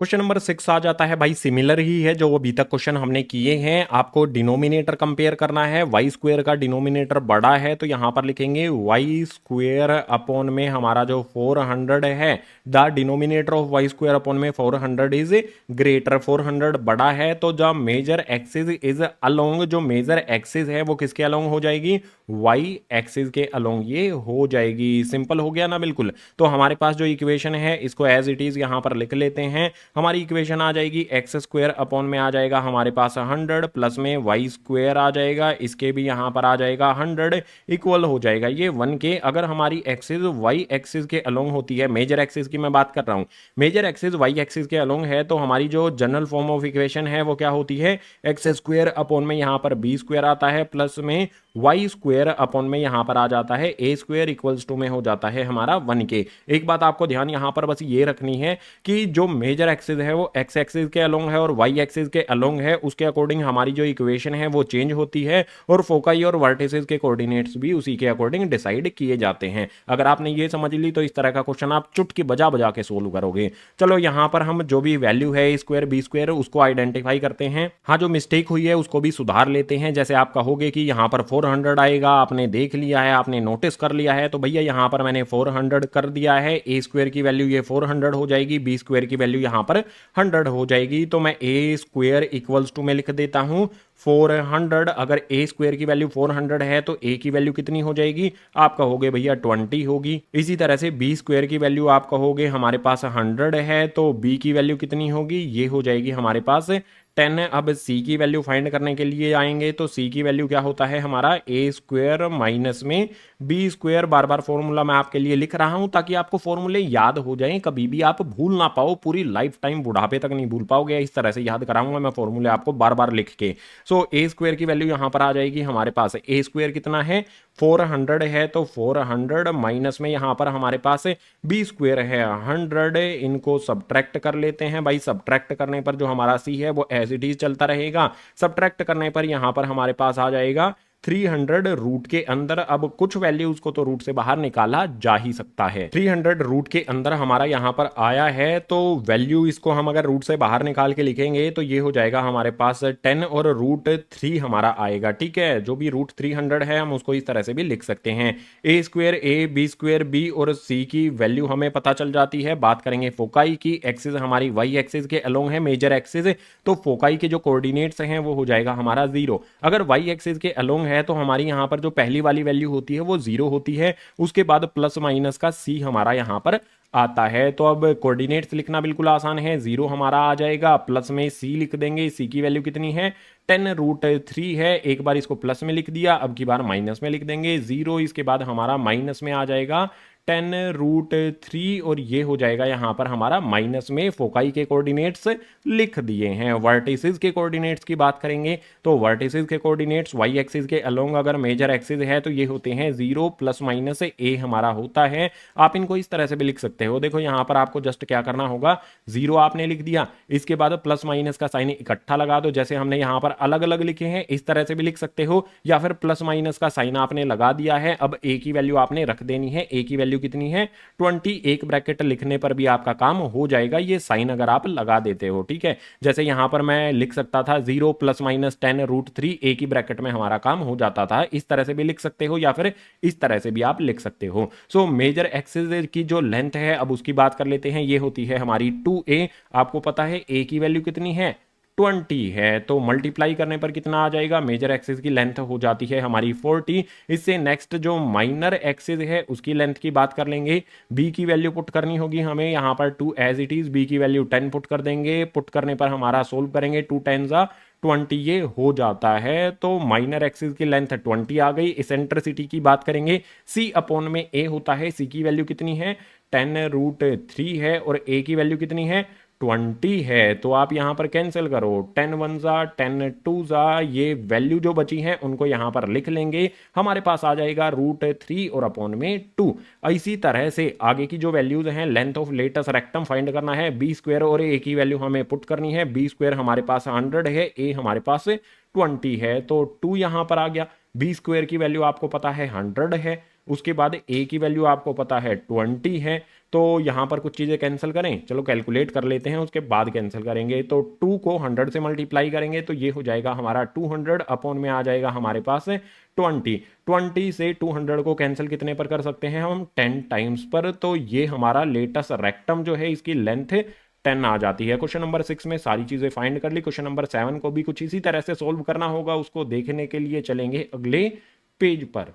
क्वेश्चन नंबर 6 आ जाता है भाई, सिमिलर ही है जो अभी तक क्वेश्चन हमने किए हैं। आपको डिनोमिनेटर कंपेयर करना है। वाई स्क्वेयर का डिनोमिनेटर बड़ा है तो यहां पर लिखेंगे वाई स्क्वेयर अपॉन में हमारा जो 400 है, the denominator of y square upon में 400 इज ग्रेटर। 400 बड़ा है तो जब मेजर एक्सिस इज अलोंग, जो मेजर एक्सिस है वो किसके अलोंग हो जाएगी, वाई एक्सिस के अलोंग ये हो जाएगी। सिंपल हो गया ना बिल्कुल। तो हमारे पास जो इक्वेशन है इसको एज इट इज यहां पर लिख लेते हैं। हमारी इक्वेशन आ जाएगी एक्स स्क्वेयर अपॉन में आ जाएगा हमारे पास 100 प्लस में वाई स्क्वेयर आ जाएगा, इसके भी यहां पर आ जाएगा 100 इक्वल हो जाएगा ये 1 के। अगर हमारी एक्सिस वाई एक्सिस के अलोंग होती है, मेजर एक्सिस की मैं बात कर रहा हूं, मेजर एक्सिस वाई एक्सिस के अलोंग है तो हमारी जो जनरल फॉर्म ऑफ इक्वेशन है वो क्या होती है, एक्स स्क्वेयर अपॉन में यहां पर बी स्क्वेयर आता है प्लस में वाई स्क्वेयर अपॉन में यहां पर आ जाता है ए स्क्वेयर इक्वल्स टू में हो जाता है हमारा 1 के। एक बात आपको ध्यान यहां पर बस ये रखनी है कि जो मेजर एक्सिस है वो एक्स एक्सिस के अलोंग है और वाई एक्सिस के अलोंग है, उसके अकॉर्डिंग हमारी जो इक्वेशन है वो चेंज होती है और फोकाई और वर्टिसेस के कोऑर्डिनेट्स भी उसी के अकॉर्डिंग डिसाइड किए जाते हैं। अगर आपने ये समझ ली तो इस तरह का क्वेश्चन आप चुटकी बजा बजा के सोल्व करोगे। चलो यहां पर हम जो भी वैल्यू है ए स्क्वायर बी स्क्वायर उसको आइडेंटिफाई करते हैं। हाँ, जो मिस्टेक हुई है उसको भी सुधार लेते हैं। जैसे आप कहोगे कि यहां पर 400 आएगा, आपने देख लिया है, आपने नोटिस कर लिया है, तो भैया यहां पर मैंने 400 कर दिया है। ए स्क्वायर की वैल्यू ये 400 हो जाएगी, बी स्क्वायर की वैल्यू यहां पर 100 हो जाएगी। तो मैं ए स्क्वायर इक्वल्स टू में लिख देता हूं 400। अगर ए स्क्वायर की वैल्यू 400 है तो ए की वैल्यू कितनी हो जाएगी, आप कहोगे भैया 20 होगी। इसी तरह से बी स्क्वायर की वैल्यू आप कहोगे हमारे पास 100 है तो बी की वैल्यू कितनी होगी, ये हो जाएगी हमारे पास 10। अब सी की वैल्यू फाइंड करने के लिए आएंगे तो सी की वैल्यू क्या होता है हमारा ए स्क्वायर माइनस में बी स्क्वायर। बार बार फॉर्मूला मैं आपके लिए लिख रहा हूं ताकि आपको फॉर्मूले याद हो जाएं, कभी भी आप भूल ना पाओ, पूरी लाइफ टाइम बुढ़ापे तक नहीं भूल पाओगे। इस तरह से याद कराऊंगा मैं फॉर्मूले आपको बार बार लिख के। सो ए स्क्वायर की वैल्यू यहां पर आ जाएगी हमारे पास, ए स्क्वायर कितना है 400 है तो 400 माइनस में यहां पर हमारे पास बी स्क्वायर है 100। इनको सब्ट्रैक्ट कर लेते हैं भाई। सब्ट्रैक्ट करने पर जो हमारा सी है वो एज इट इज चलता रहेगा। सब्ट्रैक्ट करने पर यहां पर हमारे पास आ जाएगा 300 रूट के अंदर। अब कुछ वैल्यूज को तो रूट से बाहर निकाला जा ही सकता है। 300 रूट के अंदर हमारा यहां पर आया है तो वैल्यू इसको हम अगर रूट से बाहर निकाल के लिखेंगे तो ये हो जाएगा हमारे पास 10 और रूट 3 हमारा आएगा। ठीक है, जो भी रूट 300 है हम उसको इस तरह से भी लिख सकते हैं। A square A B square B और सी की वैल्यू हमें पता चल जाती है। बात करेंगे फोकाई की, एक्सिस हमारी वाई एक्सिस के अलोंग है मेजर एक्सिस, तो फोकाई के जो कोऑर्डिनेट्स हैं वो हो जाएगा हमारा 0। अगर वाई एक्सिस के अलोंग है तो हमारी यहां पर जो पहली वाली वैल्यू होती है वो 0 होती है, उसके बाद प्लस माइनस का सी हमारा यहां पर आता है। तो अब कोऑर्डिनेट्स लिखना बिल्कुल आसान है। 0 हमारा आ जाएगा, प्लस में सी लिख देंगे। सी की वैल्यू कितनी है 10 रूट 3 है। एक बार इसको प्लस में लिख दिया, अब की बार माइनस में लिख देंगे 0। इसके बाद हमारा माइनस में आ जाएगा 10 रूट 3 और ये हो जाएगा यहां पर हमारा माइनस में फोकाई के कोऑर्डिनेट्स लिख दिए हैं। वर्टिसेस के कोऑर्डिनेट्स की बात करेंगे तो वर्टिसेस के कोऑर्डिनेट्स वाई एक्सिस के अलोंग अगर मेजर एक्सिस है तो ये होते हैं 0 प्लस माइनस ए हमारा होता है। आप इनको इस तरह से भी लिख सकते हो। देखो यहां पर आपको जस्ट क्या करना होगा, 0 आपने लिख दिया, इसके बाद प्लस माइनस का साइन इकट्ठा लगा दो। जैसे हमने यहां पर अलग अलग लिखे हैं इस तरह से भी लिख सकते हो, या फिर प्लस माइनस का साइन आपने लगा दिया है। अब ए की वैल्यू आपने रख देनी है। ए की वैल्यू कितनी है 20। एक ब्रैकेट लिखने पर भी आपका काम हो जाएगा, ये साइन अगर आप लगा देते हो। ठीक है, जैसे यहां पर मैं लिख सकता था 0 प्लस माइनस 10 रूट 3, ए की ब्रैकेट में हमारा काम हो जाता था। इस तरह से भी लिख सकते हो या फिर इस तरह से भी आप लिख सकते हो। सो मेजर एक्सिस की जो लेंथ है अब उसकी बात कर लेते हैं, ये होती है हमारी 2a। आपको पता है a की वैल्यू कितनी है 20 है, तो मल्टीप्लाई करने पर कितना आ जाएगा, मेजर एक्सिस की लेंथ हो जाती है हमारी 40। इससे नेक्स्ट जो माइनर एक्सिस है उसकी लेंथ की बात कर लेंगे। b की वैल्यू पुट करनी होगी हमें यहाँ पर 2 एज इट इज, b की वैल्यू 10 पुट कर देंगे। पुट करने पर हमारा सोल्व करेंगे 2 10 20 ये हो जाता है। तो माइनर एक्सिस की लेंथ 20 आ गई। इसेंट्रिसिटी की बात करेंगे, c अपॉन में a होता है। c की वैल्यू कितनी है 10 रूट 3 है और a की वैल्यू कितनी है 20 है। तो आप यहां पर कैंसिल करो, 10 1 जा 10 2 जा, ये वैल्यू जो बची है उनको यहां पर लिख लेंगे। हमारे पास आ जाएगा रूट 3 और अपॉन में 2। इसी तरह से आगे की जो वैल्यूज हैं, length of latus rectum find करना है, बी स्क्वायर और ए की वैल्यू हमें पुट करनी है। बी स्क्वायर हमारे पास 100 है, ए हमारे पास 20 है, तो 2 यहां पर आ गया। बी स्क्वायर की वैल्यू आपको पता है 100 है, उसके बाद ए की वैल्यू आपको पता है 20 है, तो यहाँ पर कुछ चीज़ें कैंसिल करें, चलो कैलकुलेट कर लेते हैं, उसके बाद कैंसिल करेंगे। तो 2 को 100 से मल्टीप्लाई करेंगे तो ये हो जाएगा हमारा 200 अपॉन में आ जाएगा हमारे पास 20। 20 से 200 को कैंसिल कितने पर कर सकते हैं हम, 10 टाइम्स पर। तो ये हमारा लेटेस्ट रेक्टम जो है इसकी लेंथ 10 आ जाती है। क्वेश्चन नंबर 6 में सारी चीजें फाइंड कर ली। क्वेश्चन नंबर 7 को भी कुछ इसी तरह से सोल्व करना होगा। उसको देखने के लिए चलेंगे अगले पेज पर।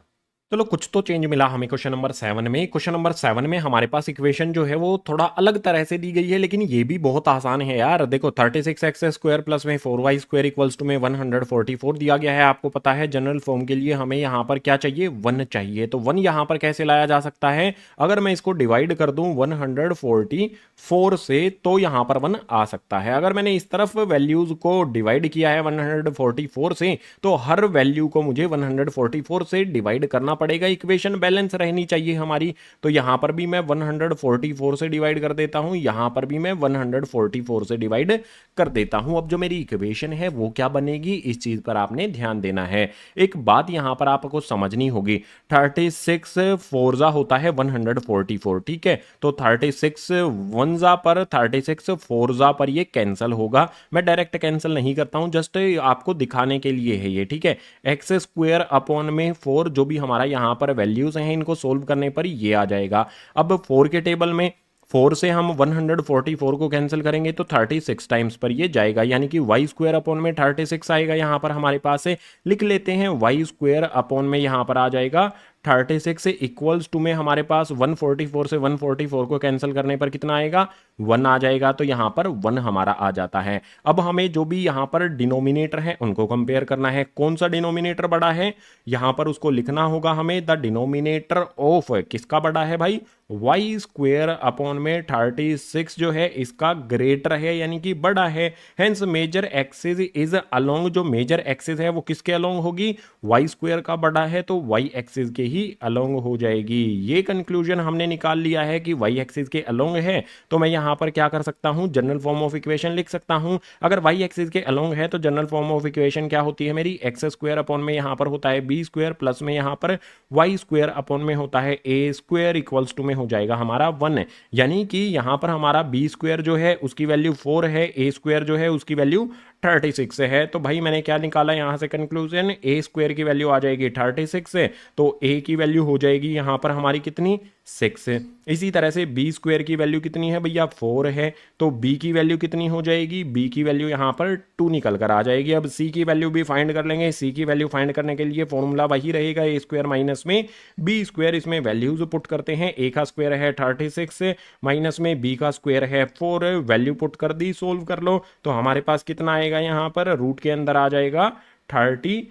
चलो कुछ तो चेंज मिला हमें क्वेश्चन नंबर 7 में। क्वेश्चन नंबर 7 में हमारे पास इक्वेशन जो है वो थोड़ा अलग तरह से दी गई है, लेकिन ये भी बहुत आसान है यार। देखो 36x² प्लस में 4y² इक्वल्स टू में 144 दिया गया है। आपको पता है जनरल फॉर्म के लिए हमें यहाँ पर क्या चाहिए, 1 चाहिए। तो 1 यहाँ पर कैसे लाया जा सकता है, अगर मैं इसको डिवाइड कर दूं 144 से तो यहाँ पर 1 आ सकता है। अगर मैंने इस तरफ वैल्यूज को डिवाइड किया है 144 से तो हर वैल्यू को मुझे 144 से डिवाइड करना पड़ेगा। इक्वेशन बैलेंस रहनी चाहिए हमारी। तो यहां पर भी मैं 144 से डिवाइड कर देता हूं, यहां पर भी मैं 144 से डिवाइड कर देता हूं। अब जो मेरी इक्वेशन है वो क्या बनेगी, इस चीज पर आपने ध्यान देना है। एक बात यहां पर आपको समझनी होगी, 36 फोरजा होता है 144, ठीक है। तो 36 वनजा पर 36 फोरजा पर ये कैंसिल होगा। मैं डायरेक्ट कैंसिल नहीं करता हूं, जस्ट आपको दिखाने के लिए है ये, ठीक है। x² अपॉन में 4 जो भी हमारा यहाँ पर वैल्यूज हैं इनको सोल्व करने पर ये आ जाएगा। अब 4 के टेबल में 4 से हम 144 को कैंसिल करेंगे तो 36 टाइम्स पर ये जाएगा, यानी कि y² अपॉन में 36 आएगा। यहाँ पर हमारे पास है, लिख लेते हैं y² अपॉन में यहाँ पर आ जाएगा 36 से इक्वल्स टू में हमारे पास 144 से 144 को कैंसिल करने पर कितना आएगा, 1 आ जाएगा। तो यहाँ पर 1 हमारा आ जाता है। अब हमें जो भी यहाँ पर डिनोमिनेटर है उनको कंपेयर करना है। कौन सा डिनोमिनेटर बड़ा है, यहाँ पर उसको लिखना होगा हमें, द डिनोमिनेटर ऑफ किसका बड़ा है भाई, y² अपॉन में 36 जो है इसका ग्रेटर है, यानी कि बड़ा है। Hence major axis is along, जो मेजर एक्सिस है वो किसके अलोंग होगी, y² का बड़ा है तो y एक्सिस के ही अलोंग हो जाएगी। ये कंक्लूजन हमने निकाल लिया है कि y एक्सिस के अलोंग है। तो मैं यहां पर क्या कर सकता हूं, जनरल फॉर्म ऑफ इक्वेशन लिख सकता हूं। अगर y एक्सिस के अलोंग है तो जनरल फॉर्म ऑफ इक्वेशन क्या होती है मेरी, x² अपॉन में यहां पर होता है b² प्लस में यहां पर y² अपॉन में होता है a² इक्वल्स टू में हो जाएगा हमारा 1। यानी कि यहां पर हमारा b² जो है उसकी वैल्यू 4 है, a² जो है उसकी वैल्यू 36 है। तो भाई मैंने क्या निकाला यहां से कंक्लूजन, a² की वैल्यू आ जाएगी 36 से, तो a की वैल्यू हो जाएगी यहां पर हमारी कितनी, 6। इसी तरह से b² की वैल्यू कितनी है भैया, 4 है, तो b की वैल्यू कितनी हो जाएगी, b की वैल्यू यहां पर 2 निकल कर आ जाएगी। अब c की वैल्यू भी फाइंड कर लेंगे। c की वैल्यू फाइंड करने के लिए फॉर्मूला वही रहेगा, a² माइनस में b²। इसमें वैल्यूज पुट करते हैं, a का स्क्वायर है 36 माइनस में b का स्क्वायर है 4, वैल्यू पुट कर दी, सोल्व कर लो तो हमारे पास कितना आएगा, यहां पर रूट के अंदर आ जाएगा 32।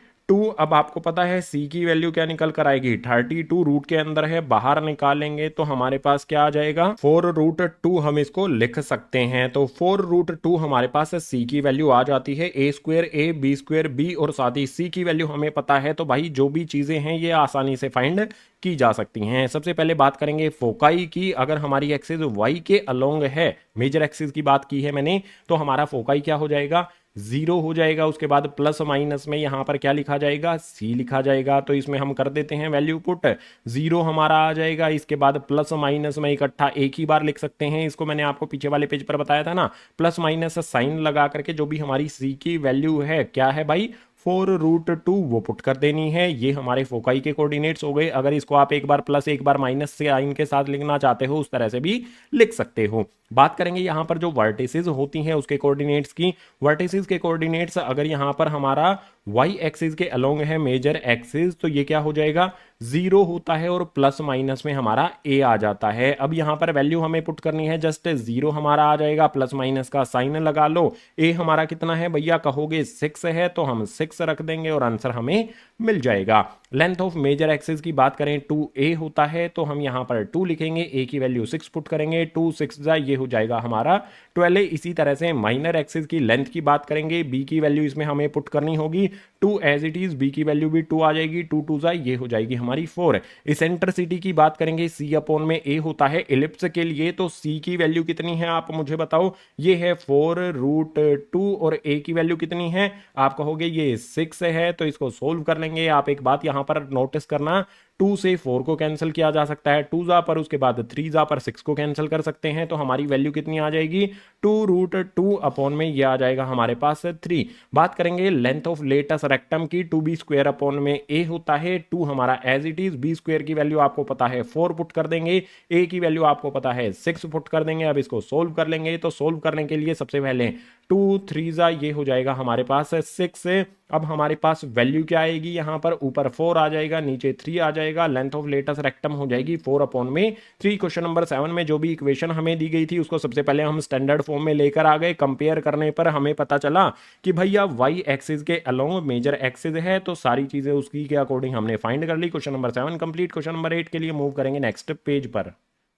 अब आपको पता है c की वैल्यू क्या निकल कर आएगी, 32 रूट के अंदर है, बाहर निकालेंगे तो हमारे पास क्या आ जाएगा, 4√2 हम इसको लिख सकते हैं। तो 4√2 हमारे पास c की वैल्यू आ जाती है, a² b² b और साथ ही c की वैल्यू हमें पता है। तो भाई जो भी चीजें हैं ये आसानी से फाइंड की जा सकती हैं। सबसे पहले बात करेंगे फोकाई की। अगर हमारी एक्सिस y के अलोंग है, मेजर एक्सिस की बात की है मैंने, तो हमारा फोकाई क्या हो जाएगा, 0 हो जाएगा। उसके बाद प्लस माइनस में यहां पर क्या लिखा जाएगा, c लिखा जाएगा। तो इसमें हम कर देते हैं वैल्यू पुट, 0 हमारा आ जाएगा। इसके बाद प्लस माइनस में इकट्ठा एक ही बार लिख सकते हैं, इसको मैंने आपको पीछे वाले पेज पर बताया था ना, प्लस माइनस साइन लगा करके जो भी हमारी c की वैल्यू है क्या है भाई, 4√2 वो पुट कर देनी है। ये हमारे फोकाई के कोऑर्डिनेट्स हो गए। अगर इसको आप एक बार प्लस एक बार माइनस से साइन के साथ लिखना चाहते हो उस तरह से भी लिख सकते हो। बात करेंगे यहां पर जो वर्टिसेस होती हैं उसके कोऑर्डिनेट्स की। वर्टिसेस के कोऑर्डिनेट्स अगर यहां पर हमारा y एक्सिस के अलोंग है मेजर एक्सिस, तो ये क्या हो जाएगा, 0 होता है और प्लस माइनस में हमारा a आ जाता है। अब यहां पर वैल्यू हमें पुट करनी है, जस्ट 0 हमारा आ जाएगा, प्लस माइनस का साइन लगा लो। a हमारा कितना है भैया, कहोगे 6 है तो हम 6 रख देंगे और आंसर हमें मिल जाएगा। लेंथ ऑफ मेजर एक्सिस की बात करें 2a होता है तो हम यहां पर 2 लिखेंगे, a की वैल्यू 6 पुट करेंगे, 2 6 ये हो जाएगा हमारा 12। इसी तरह से माइनर एक्सिस की लेंथ की बात करेंगे, बी की वैल्यू इसमें हमें पुट करनी होगी 2 एज इट इज, बी की वैल्यू भी 2 आ जाएगी, 2 2 जा ये हो जाएगी हमारी 4। इसेंट्रिसिटी की बात करेंगे, सी अपॉन में ए होता है इलिप्स के लिए, तो सी की वैल्यू कितनी है आप मुझे बताओ। ये है 4√2 और ए की वैल्यू कितनी है आप कहोगे ये 6 है, तो इसको सोल्व कर लेंगे। आप एक बात यहां पर नोटिस करना, 2 से 4 को कैंसिल किया जा सकता है 2 जा पर, उसके बाद 3 जा पर 6 को कैंसिल कर सकते हैं, तो हमारी वैल्यू कितनी आ जाएगी 2√2 अपॉन में ये आ जाएगा हमारे पास 3। बात करेंगे लेंथ ऑफ लेटस रेक्टम की, 2b स्क्वायर अपॉन में a होता है 2 हमारा as it is, b square की वैल्यू आपको पता है 4 पुट कर देंगे, a की वैल्यू आपको पता है 6 पुट कर देंगे। अब इसको सोल्व कर लेंगे, तो सोल्व करने के लिए सबसे पहले 2 3 जा ये हो जाएगा हमारे पास 6। अब हमारे पास वैल्यू क्या आएगी, यहां पर ऊपर 4 आ जाएगा, नीचे 3 आ जाएगा, लेंथ ऑफ लेटस रेक्टम हो जाएगी 4 अपॉन में 3। क्वेश्चन नंबर 7 में जो भी इक्वेशन हमें दी गई थी उसको सबसे पहले हम स्टैंडर्ड फॉर्म में लेकर आ गए। कंपेयर करने पर हमें पता चला कि भैया वाई एक्सिस के अलोंग मेजर एक्सिस है, तो सारी चीजें उसकी के अकॉर्डिंग हमने फाइंड कर ली। Question number 7 complete. Question number 8 के लिए मूव करेंगे नेक्स्ट पेज पर।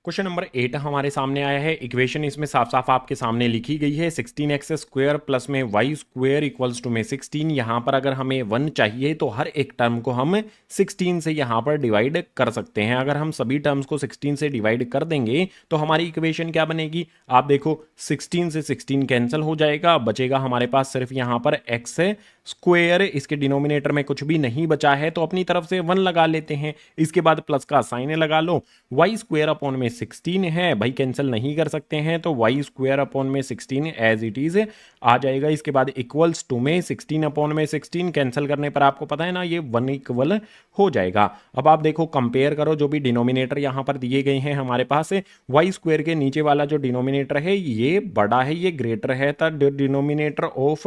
क्वेश्चन नंबर 8 हमारे सामने आया है। इक्वेशन इसमें साफ साफ आपके सामने लिखी गई है, 16x स्क्वायर प्लस में वाई स्क्वायर इक्वल्स टू में 16। यहाँ पर अगर हमें 1 चाहिए तो हर एक टर्म को हम 16 से यहाँ पर डिवाइड कर सकते हैं। अगर हम सभी टर्म्स को 16 से डिवाइड कर देंगे तो हमारी इक्वेशन क्या बनेगी, आप देखो 16 से 16 कैंसिल हो जाएगा, बचेगा हमारे पास सिर्फ यहाँ पर x स्क्वायर, इसके डिनोमिनेटर में कुछ भी नहीं बचा है तो अपनी तरफ से 1 लगा लेते हैं, इसके बाद प्लस का साइन लगा लो। वाई स्क्वायर अपॉन में 16 है, भाई कैंसिल नहीं कर सकते हैं, तो वाई स्क्वायर अपॉन में 16 एज इट इज आ जाएगा। इसके बाद इक्वल्स टू में 16 अपॉन में 16 कैंसिल करने पर आपको पता है ना ये 1 इक्वल हो जाएगा। अब आप देखो कंपेयर करो, जो भी डिनोमिनेटर यहां पर दिए गए हैं हमारे पास, वाई स्क्वायर के नीचे वाला जो डिनोमिनेटर है ये बड़ा है, ये ग्रेटर है, तो denominator of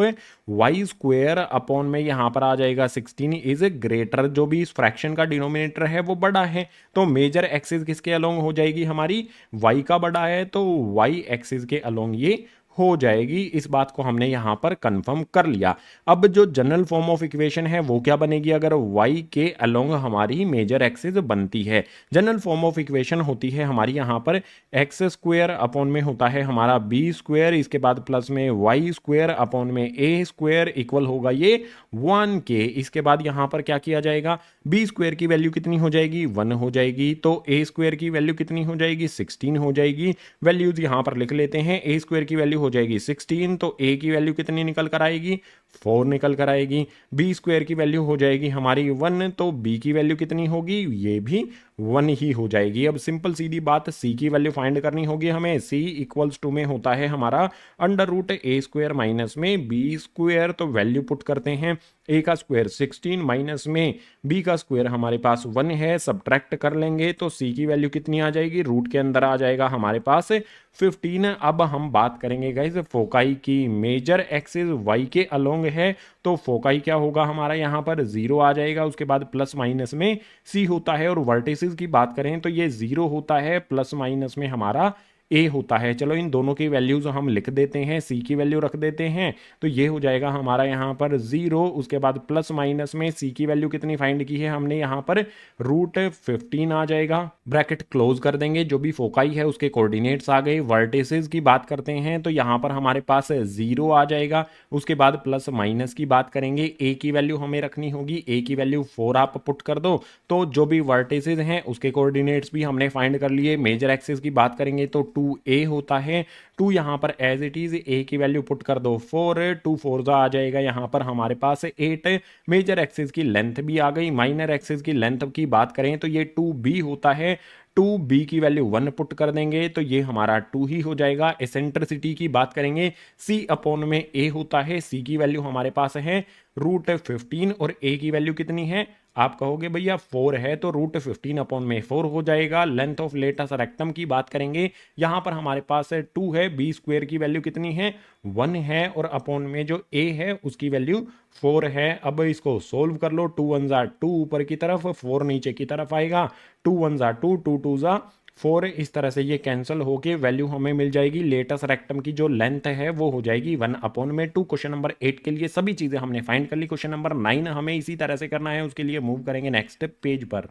y square upon में यहां पर आ जाएगा 16 इज ग्रेटर, जो भी इस फ्रैक्शन का डिनोमिनेटर है वो बड़ा है, तो मेजर एक्सिस किसके अलोंग हो जाएगी हमारी, वाई का बड़ा है, तो वाई एक्सिस के अलोंग ये हो जाएगी। इस बात को हमने यहां पर कंफर्म कर लिया। अब जो जनरल फॉर्म ऑफ इक्वेशन है वो क्या बनेगी, अगर y के अलोंग हमारी मेजर एक्सिस बनती है। जनरल फॉर्म ऑफ इक्वेशन होती है हमारी यहां पर एक्स स्क्वायर अपॉन में होता है हमारा बी स्क्वायर, इसके बाद प्लस में वाई स्क्वायर अपॉन में ए स्क्वायर इक्वल होगा ये 1 के। इसके बाद यहां पर क्या किया जाएगा, बी स्क्वायर की वैल्यू कितनी हो जाएगी 1 हो जाएगी, तो ए स्क्वायर की वैल्यू कितनी हो जाएगी 16 हो जाएगी। वैल्यूज यहां पर लिख लेते हैं, ए स्क्वायर की वैल्यू हो जाएगी 16, तो a की वैल्यू कितनी निकल कर आएगी 4 निकल कर आएगी। बी स्क्वायर की वैल्यू हो जाएगी हमारी 1, तो b की वैल्यू कितनी होगी, ये भी 1 ही हो जाएगी। अब सिंपल सीधी बात, c की वैल्यू फाइंड करनी होगी हमें। c इक्वल्स टू में होता है हमारा under root a square minus में b स्क्वायर, तो वैल्यू पुट करते हैं, a का स्क्वायर 16 माइनस में b का स्क्वायर हमारे पास 1 है, सब्ट्रैक्ट कर लेंगे तो c की वैल्यू कितनी आ जाएगी, रूट के अंदर आ जाएगा हमारे पास 15। अब हम बात करेंगे गाइस फोकाई की, मेजर एक्सिस y के अलोंग है, तो फोकाई क्या होगा हमारा यहाँ पर 0 आ जाएगा, उसके बाद प्लस माइनस में c होता है, और वर्टिसेस की बात करें तो ये 0 होता है, प्लस माइनस में हमारा ए होता है। चलो इन दोनों की वैल्यूज हम लिख देते हैं, सी की वैल्यू रख देते हैं, तो ये हो जाएगा हमारा यहाँ पर 0, उसके बाद प्लस माइनस में सी की वैल्यू कितनी फाइंड की है हमने यहाँ पर √15 आ जाएगा, ब्रैकेट क्लोज कर देंगे। जो भी फोकाई है उसके कोऑर्डिनेट्स आ गए। वर्टिसेस की बात करते हैं तो यहाँ पर हमारे पास 0 आ जाएगा, उसके बाद प्लस माइनस की बात करेंगे, ए की वैल्यू हमें रखनी होगी, ए की वैल्यू 4 आप पुट कर दो, तो जो भी वर्टिसेस हैं उसके कोऑर्डिनेट्स भी हमने फाइंड कर लिए। मेजर एक्सिस की बात करेंगे तो 2a होता है, 2 यहां पर एज इट इज, a की वैल्यू पुट कर दो 4, 2 4 आ जाएगा यहां पर हमारे पास 8। मेजर एक्सिस की लेंथ भी आ गई। माइनर एक्सिस की लेंथ की बात करें तो ये 2b होता है, 2b की वैल्यू 1 पुट कर देंगे तो ये हमारा 2 ही हो जाएगा। एसेंट्रिसिटी की बात करेंगे, c अपॉन में a होता है, c की वैल्यू हमारे पास है √15 और a की वैल्यू कितनी है, आप कहोगे भैया 4 है, तो √15 अपॉन में 4 हो जाएगा। लेंथ ऑफ लेटस रेक्टम की बात करेंगे, यहां पर हमारे पास 2 है, बी स्क्वायर की वैल्यू कितनी है 1 है, और अपॉन में जो a है उसकी वैल्यू 4 है। अब इसको सोल्व कर लो, 2 1 2 ऊपर की तरफ, 4 नीचे की तरफ आएगा, 2 1 2 2 2 4, इस तरह से ये कैंसिल होके वैल्यू हमें मिल जाएगी। लेटस रेक्टम की जो लेंथ है वो हो जाएगी 1 अपॉन में 2। क्वेश्चन नंबर 8 के लिए सभी चीजें हमने फाइंड कर ली। क्वेश्चन नंबर 9 हमें इसी तरह से करना है, उसके लिए मूव करेंगे नेक्स्ट पेज पर।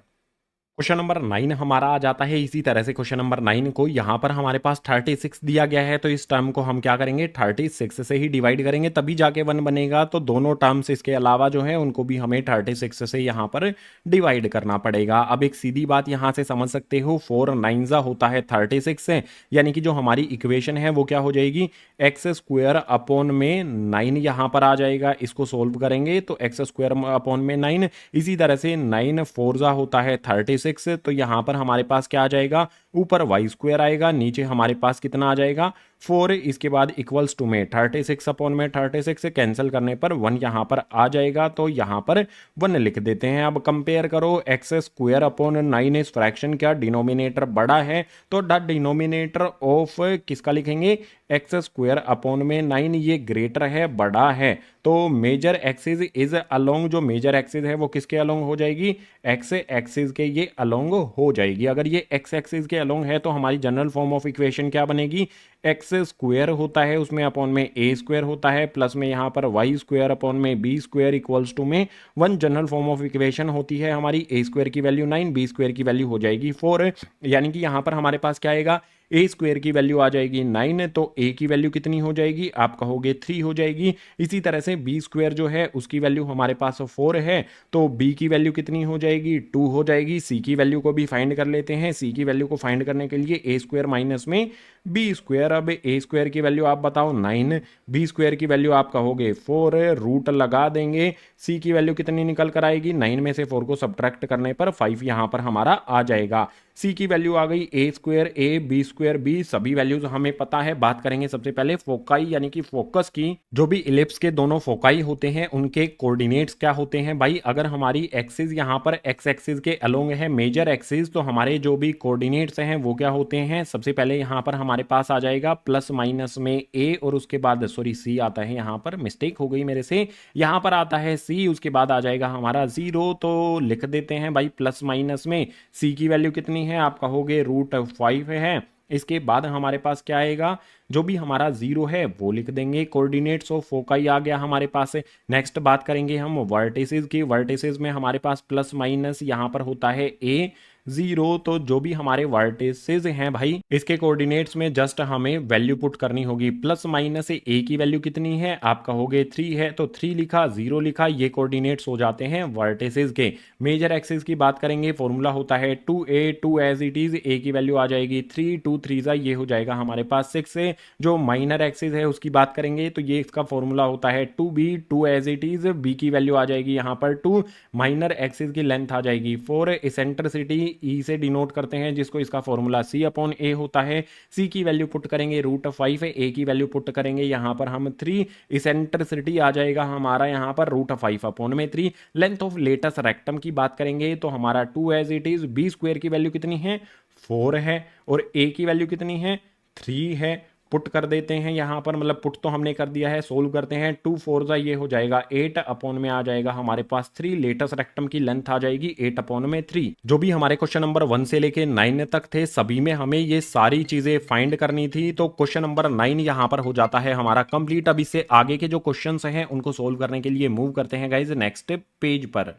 क्वेश्चन नंबर 9 हमारा आ जाता है इसी तरह से। क्वेश्चन नंबर 9 को यहाँ पर हमारे पास 36 दिया गया है, तो इस टर्म को हम क्या करेंगे 36 से ही डिवाइड करेंगे तभी जाके 1 बनेगा। तो दोनों टर्म्स इसके अलावा जो है उनको भी हमें 36 से यहाँ पर डिवाइड करना पड़ेगा। अब एक सीधी बात यहाँ से समझ सकते हो, 4 9 होता है 36 से, यानी कि जो हमारी इक्वेशन है वो क्या हो जाएगी एक्स स्क्वायर अपॉन में 9 यहाँ पर आ जाएगा। इसको सोल्व करेंगे तो एक्स स्क्वायर अपॉन में 9, इसी तरह से 9 4 होता है 36, तो यहाँ पर हमारे पास क्या आ जाएगा ऊपर वाई स्क्वायर आएगा, नीचे हमारे पास कितना आ जाएगा 4, इसके बाद इक्वल्स टू में 36 अपॉन में 36 कैंसिल करने पर 1 यहाँ पर आ जाएगा, तो यहाँ पर 1 लिख देते हैं। अब कंपेयर करो एक्स स्क्वायर अपॉन 9, इस फ्रैक्शन का डिनोमिनेटर बड़ा है तो द डिनोमिनेटर ऑफ किसका लिखेंगे एक्स स्क्वायर अपॉन में 9, ये ग्रेटर है बड़ा है, तो मेजर एक्सिस इज अलोंग, जो मेजर एक्सिस है वो किसके अलोंग हो जाएगी एक्स एक्सिस के ये अलोंग हो जाएगी। अगर ये एक्स एक्सिस के अलोंग है तो हमारी जनरल फॉर्म ऑफ इक्वेशन क्या बनेगी एक्स स्क्वायर होता है उसमें अपॉन में ए स्क्वायर होता है प्लस में यहाँ पर वाई स्क्वायर अपॉन में बी स्क्वायर इक्वल्स टू में 1 जनरल फॉर्म ऑफ इक्वेशन होती है हमारी ए स्क्वायर की वैल्यू 9, बी स्क्वायर की वैल्यू हो जाएगी 4, यानी कि यहाँ पर हमारे पास क्या आएगा ए स्क्वायर की वैल्यू आ जाएगी 9, तो ए की वैल्यू कितनी हो जाएगी आप कहोगे 3 हो जाएगी। इसी तरह से बी स्क्वायर जो है उसकी वैल्यू हमारे पास 4 है, तो बी की वैल्यू कितनी हो जाएगी 2 हो जाएगी। सी की वैल्यू को भी फाइंड कर लेते हैं, सी की वैल्यू को फाइंड करने के लिए ए स्क्वायर माइनस में बी स्क्वायर, अब ए स्क्वायर की वैल्यू आप बताओ 9, बी स्क्वायर की वैल्यू आप कहोगे 4, रूट लगा देंगे, सी की वैल्यू कितनी निकल कर आएगी 9 में से 4 को सब्ट्रैक्ट करने पर 5 यहाँ पर हमारा आ जाएगा। सी की वैल्यू आ गई a square A B square b, सभी वैल्यूज हमें पता है। बात करेंगे सबसे पहले फोकाई यानी कि फोकस की। जो भी इलिप्स के दोनों फोकाई होते हैं उनके कोऑर्डिनेट्स क्या होते हैं भाई, अगर हमारी एक्सिस यहाँ पर एक्स एक्सिस के अलोंग है मेजर एक्सिस, तो हमारे जो भी कोऑर्डिनेट्स हैं वो क्या होते हैं, सबसे पहले यहाँ पर हमारे पास आ जाएगा प्लस माइनस में ए, और उसके बाद सॉरी सी आता है, यहाँ पर मिस्टेक हो गई मेरे से, यहाँ पर आता है सी, उसके बाद आ जाएगा हमारा 0, तो लिख देते हैं भाई प्लस माइनस में सी की वैल्यू कितनी है आप कहोगे √5 है। इसके बाद हमारे पास क्या आएगा जो भी हमारा 0 है वो लिख देंगे, कोऑर्डिनेट्स ऑफ फोकाई आ गया हमारे पास। नेक्स्ट बात करेंगे हम वर्टिसेस की। वर्टिसेस में हमारे पास प्लस माइनस यहाँ पर होता है ए 0, तो जो भी हमारे वर्टिसेस हैं भाई इसके कोऑर्डिनेट्स में जस्ट हमें वैल्यू पुट करनी होगी। प्लस माइनस ए की वैल्यू कितनी है आप कहोगे 3 है, तो 3 लिखा 0 लिखा, ये कोऑर्डिनेट्स हो जाते हैं वर्टिसेस के। मेजर एक्सिस की बात करेंगे, फॉर्मूला होता है 2a 2 एज इट इज, ए की वैल्यू आ जाएगी 3, 2 3 ये हो जाएगा हमारे पास 6 से। जो माइनर एक्सिस है उसकी बात करेंगे तो ये इसका फॉर्मूला होता है 2b 2 as it is, b की वैल्यू आ जाएगी यहाँ पर 2, माइनर एक्सिस की लेंथ आ जाएगी 4, इसेंट्रिसिटी ई से डिनोट करते हैं जिसको इसका फॉर्मूला सी अपॉन ए होता है। सी की वैल्यू पुट करेंगे √5 है, ए की वैल्यू पुट करेंगे यहाँ पर हम 3, इसेंट्रिसिटी आ जाएगा हमारा यहाँ पर √5 अपॉन में 3। लेंथ ऑफ लेटस रेक्टम की बात करेंगे तो हमारा 2 as it is, b square की वैल्यू कितनी है 4 है, और ए की वैल्यू कितनी है 3 है। पुट कर देते हैं यहाँ पर, मतलब पुट तो हमने कर दिया है, सोल्व करते हैं 2 4 ये हो जाएगा 8 अपॉन में आ जाएगा हमारे पास 3, लेटस रेक्टम की लेंथ आ जाएगी 8 अपॉन में 3। जो भी हमारे क्वेश्चन नंबर 1 से लेके 9 तक थे सभी में हमें ये सारी चीजें फाइंड करनी थी, तो क्वेश्चन नंबर 9 यहाँ पर हो जाता है हमारा कंप्लीट। अब इससे आगे के जो क्वेश्चन हैं उनको सोल्व करने के लिए मूव करते हैं गाइज नेक्स्ट पेज पर।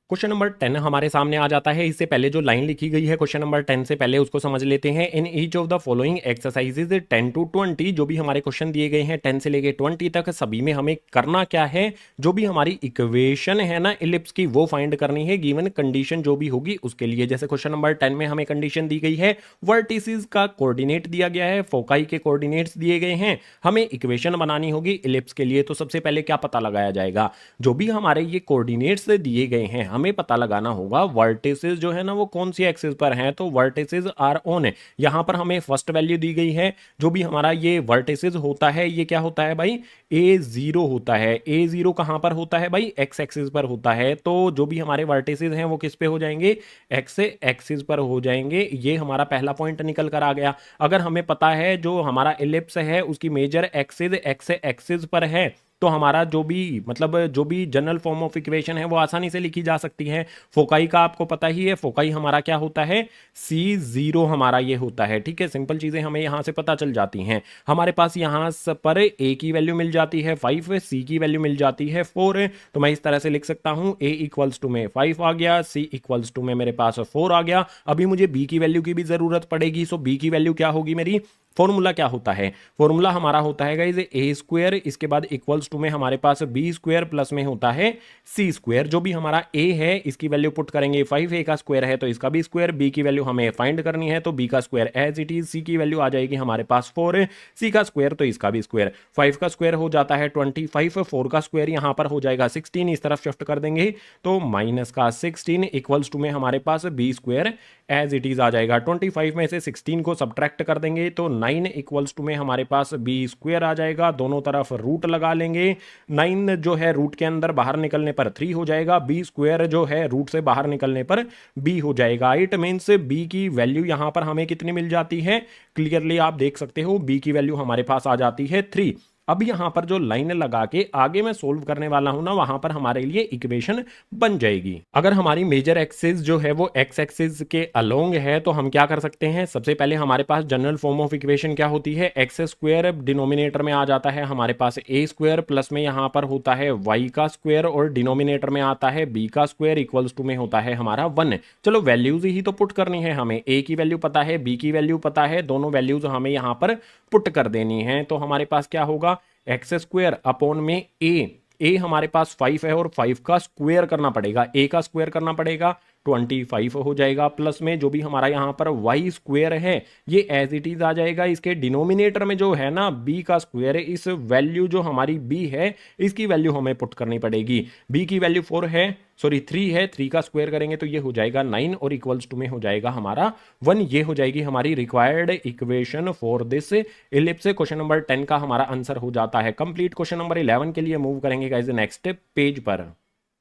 क्वेश्चन नंबर 10 हमारे सामने आ जाता है। इससे पहले जो लाइन लिखी गई है क्वेश्चन नंबर 10 से पहले उसको समझ लेते हैं। In each of the following exercises 10 to 20, जो भी हमारे क्वेश्चन दिए गए हैं 10 से लेके 20 तक, सभी में हमें करना क्या है, जो भी हमारी इक्वेशन है ना इलिप्स की वो फाइंड करनी है गिवन कंडीशन जो भी होगी उसके लिए। जैसे क्वेश्चन नंबर 10 में हमें कंडीशन दी गई है, वर्टिसेस का कोऑर्डिनेट दिया गया है, फोकाई के कोऑर्डिनेट्स दिए गए हैं, हमें इक्वेशन बनानी होगी इलिप्स के लिए। तो सबसे पहले क्या पता लगाया जाएगा, जो भी हमारे ये कोऑर्डिनेट्स दिए गए हैं हमें पता लगाना होगा वर्टिसेस जो है ना वो कौन सी एक्सिस पर हैं, तो वर्टिसेस आर ऑन है। यहां पर हमें फर्स्ट वैल्यू दी गई है, जो भी हमारा ये वर्टिसेस होता है ये क्या होता है भाई a0 होता है। a0 कहां पर होता है भाई एक्स एक्सिस पर होता है, तो जो भी हमारे वर्टिसेस हैं वो किस पे हो जाएंगे एक्स एक्सिस पर हो जाएंगे। ये हमारा पहला पॉइंट निकल कर आ गया। अगर हमें पता है जो हमारा इलिप्स है उसकी मेजर एक्सिस एक्स एक्सिस पर है तो हमारा जो भी जनरल फॉर्म ऑफ इक्वेशन है वो आसानी से लिखी जा सकती है। फोकाई का आपको पता ही है, फोकाई हमारा क्या होता है, C0 हमारा ये होता है। ठीक है, सिंपल चीजें हमें यहां से पता चल जाती हैं। हमारे पास यहां पर A की वैल्यू मिल जाती है 5, C की वैल्यू मिल जाती है 4, तो मैं इस तरह से लिख सकता हूं A इक्वल्स टू में 5 आ गया, C इक्वल्स टू में मेरे पास 4 आ गया। अभी मुझे B की वैल्यू की भी जरूरत पड़ेगी। सो B की वैल्यू क्या होगी मेरी, फॉर्मूला क्या होता है, फॉर्मूला हमारा होता है गाइस ए स्क्वायर, इसके बाद इक्वल्स टू में हमारे पास बी स्क्वायर प्लस में होता है सी स्क्वायर। जो भी हमारा ए है इसकी वैल्यू पुट करेंगे 5, ए का स्क्वायर है तो इसका भी स्क्वायर, बी की वैल्यू हमें फाइंड करनी है तो बी का स्क्वायर एज इट इज, सी की वैल्यू आ जाएगी हमारे पास 4, सी का स्क्वायर तो इसका भी स्क्वायर, 5 का स्क्वायर हो जाता है 25, 4 का स्क्वायर यहां पर हो जाएगा 16, इस तरफ शिफ्ट कर देंगे तो माइनस का 16 इक्वल्स टू में हमारे पास b square as it is आ जाएगा। 25 में से 16 को सब्ट्रैक्ट कर देंगे तो 9 इक्वल्स टू में हमारे पास बी स्क्वायर आ जाएगा। दोनों तरफ रूट लगा लेंगे, 9 जो है रूट के अंदर बाहर निकलने पर 3 हो जाएगा, बी स्क्वायर जो है रूट से बाहर निकलने पर बी हो जाएगा। इट मीन्स बी की वैल्यू यहां पर हमें कितनी मिल जाती है, क्लियरली आप देख सकते हो बी की वैल्यू हमारे पास आ जाती है 3। अब यहां पर जो लाइन लगा के आगे मैं सोल्व करने वाला हूं ना, वहां पर हमारे लिए इक्वेशन बन जाएगी। अगर हमारी मेजर एक्सिस जो है वो एक्स एक्सिस के अलोंग है तो हम क्या कर सकते हैं, सबसे पहले हमारे पास जनरल फॉर्म ऑफ इक्वेशन क्या होती है, एक्स स्क्वायर डिनोमिनेटर में आ जाता है हमारे पास ए स्क्वायर, प्लस में यहां पर होता है वाई का स्क्वायर और डिनोमिनेटर में आता है बी का स्क्वायर, इक्वल्स टू में होता है हमारा 1। चलो वैल्यूज ही तो पुट करनी है हमें, ए की वैल्यू पता है, बी की वैल्यू पता है, दोनों वैल्यूज हमें यहां पर पुट कर देनी है। तो हमारे पास क्या होगा, एक्स स्क्वायर अपॉन में ए हमारे पास 5 है और 5 का स्क्वायर करना पड़ेगा, ए का स्क्वायर करना पड़ेगा 25 हो जाएगा, प्लस में जो भी हमारा यहां पर वाई स्क्वायर है ये एज इट इज आ जाएगा। इसके डिनोमिनेटर में जो है ना बी का स्क्वायर है, इस वैल्यू जो हमारी बी है इसकी वैल्यू हमें पुट करनी पड़ेगी। बी की वैल्यू 3 है, 3 का स्क्वायर करेंगे तो ये हो जाएगा 9 और इक्वल्स टू में हो जाएगा हमारा 1। ये हो जाएगी हमारी required equation for this ellipse. Question number 10 का हमारा आंसर हो जाता है कंप्लीट। क्वेश्चन नंबर 11 के लिए मूव करेंगे गाइस नेक्स्ट पेज पर।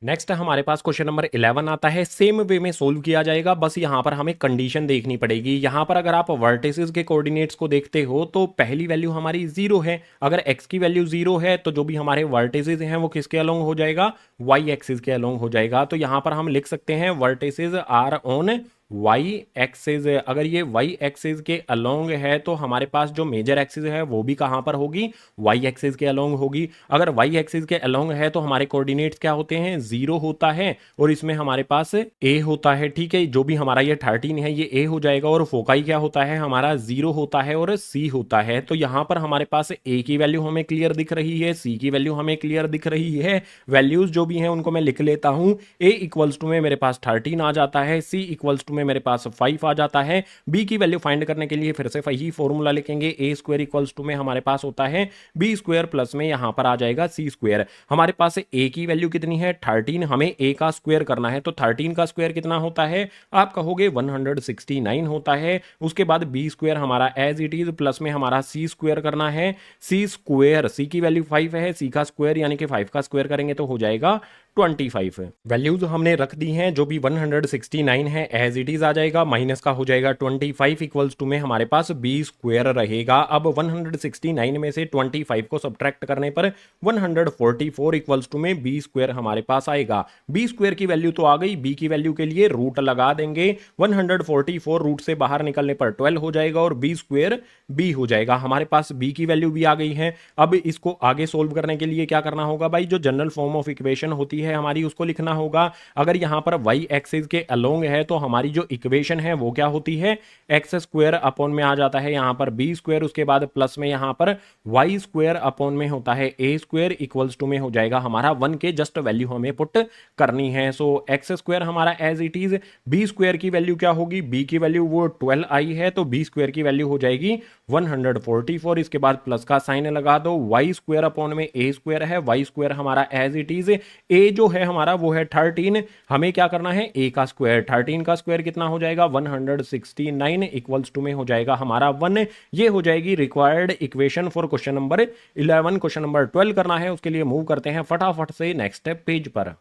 नेक्स्ट हमारे पास क्वेश्चन नंबर 11 आता है, सेम वे में सोल्व किया जाएगा, बस यहां पर हमें कंडीशन देखनी पड़ेगी। यहां पर अगर आप वर्टिसेस के कोऑर्डिनेट्स को देखते हो तो पहली वैल्यू हमारी 0 है, अगर x की वैल्यू 0 है तो जो भी हमारे वर्टिसेस हैं वो किसके अलोंग हो जाएगा, y एक्सिस के अलोंग हो जाएगा। तो यहां पर हम लिख सकते हैं vertices are on y axis. अगर ये वाई एक्सिस के अलोंग है तो हमारे पास जो मेजर एक्सिस है वो भी कहां पर होगी, वाई एक्सिस के अलोंग होगी। अगर वाई एक्सिस के अलोंग है तो हमारे कोऑर्डिनेट्स क्या होते हैं, 0 होता है और इसमें हमारे पास ए होता है। ठीक है, जो भी हमारा ये 13 है ये ए हो जाएगा और फोकाई क्या होता है हमारा 0 होता है और सी होता है। तो यहां पर हमारे पास ए की वैल्यू हमें क्लियर दिख रही है, सी की वैल्यू हमें क्लियर दिख रही है। वैल्यूज जो भी हैं उनको मैं लिख लेता हूं, ए इक्वल्स टू में मेरे पास 13 आ जाता है, सी इक्वल्स टू में मेरे पास 5 आ जाता है। बी की वैल्यू फाइंड करने के लिए फिर से वही फॉर्मूला लिखेंगे, ए स्क्वायर इक्वल्स टू में हमारे पास होता है बी स्क्वायर प्लस में यहां पर आ जाएगा सी स्क्वायर। हमारे पास ए की वैल्यू कितनी है 13, हमें ए का स्क्वायर करना है तो 13 का स्क्वायर कितना होता है, आप कहोगे 169 होता है। उसके बाद बी स्क्वायर हमारा एज इट इज प्लस में हमारा सी स्क्वायर करना है, सी स्क्वायर, सी की वैल्यू 5 है, सी का स्क्वायर यानी कि 5 का स्क्वायर करेंगे तो हो जाएगा 25। वैल्यूज हमने रख दी हैं, जो भी 169 है एज इट इज आ जाएगा, माइनस का हो जाएगा 25 इक्वल्स टू में हमारे पास बी स्क्वायर रहेगा। अब 169 में से 25 को सब्ट्रैक्ट करने पर 144 इक्वल्स टू में बी स्क्वायर हमारे पास आएगा। बी स्क्वायर की वैल्यू तो आ गई, बी की वैल्यू के लिए रूट लगा देंगे, 144 रूट से बाहर निकलने पर 12 हो जाएगा और बी स्क्वायर बी हो जाएगा। हमारे पास बी की वैल्यू भी आ गई है। अब इसको आगे सोल्व करने के लिए क्या करना होगा भाई, जो जनरल फॉर्म ऑफ इक्वेशन होती है हमारी उसको लिखना होगा। अगर यहां पर y एक्सिस के अलोंग है तो हमारी जो इक्वेशन है वो क्या होती है, एक्स स्क्वायर अपॉन में आ जाता है यहां पर बी स्क्वायर, उसके बाद प्लस में यहां पर y स्क्वायर अपॉन में होता है ए स्क्वायर इक्वल्स टू में हो जाएगा हमारा 1 के जस्ट वैल्यू हमें पुट करनी है। सो एक्स स्क्वायर हमारा as it is, b square की वैल्यू क्या होगी, बी की वैल्यू वो 12 आई है तो बी स्क्वायर की वैल्यू हो जाएगी 144, इसके बाद प्लस का साइन लगा दो, y स्क्वायर अपॉन में ए स्क्वायर है, y स्क्वायर हमारा एज इट इज, ए जो है हमारा वो है 13, हमें क्या करना है ए का स्क्वायर, 13 का स्क्वायर कितना हो जाएगा 169 इक्वल्स टू में हो जाएगा हमारा 1। ये हो जाएगी required equation for question number 11। Question number 12 करना है, उसके लिए मूव करते हैं फटाफट से नेक्स्ट पेज पर।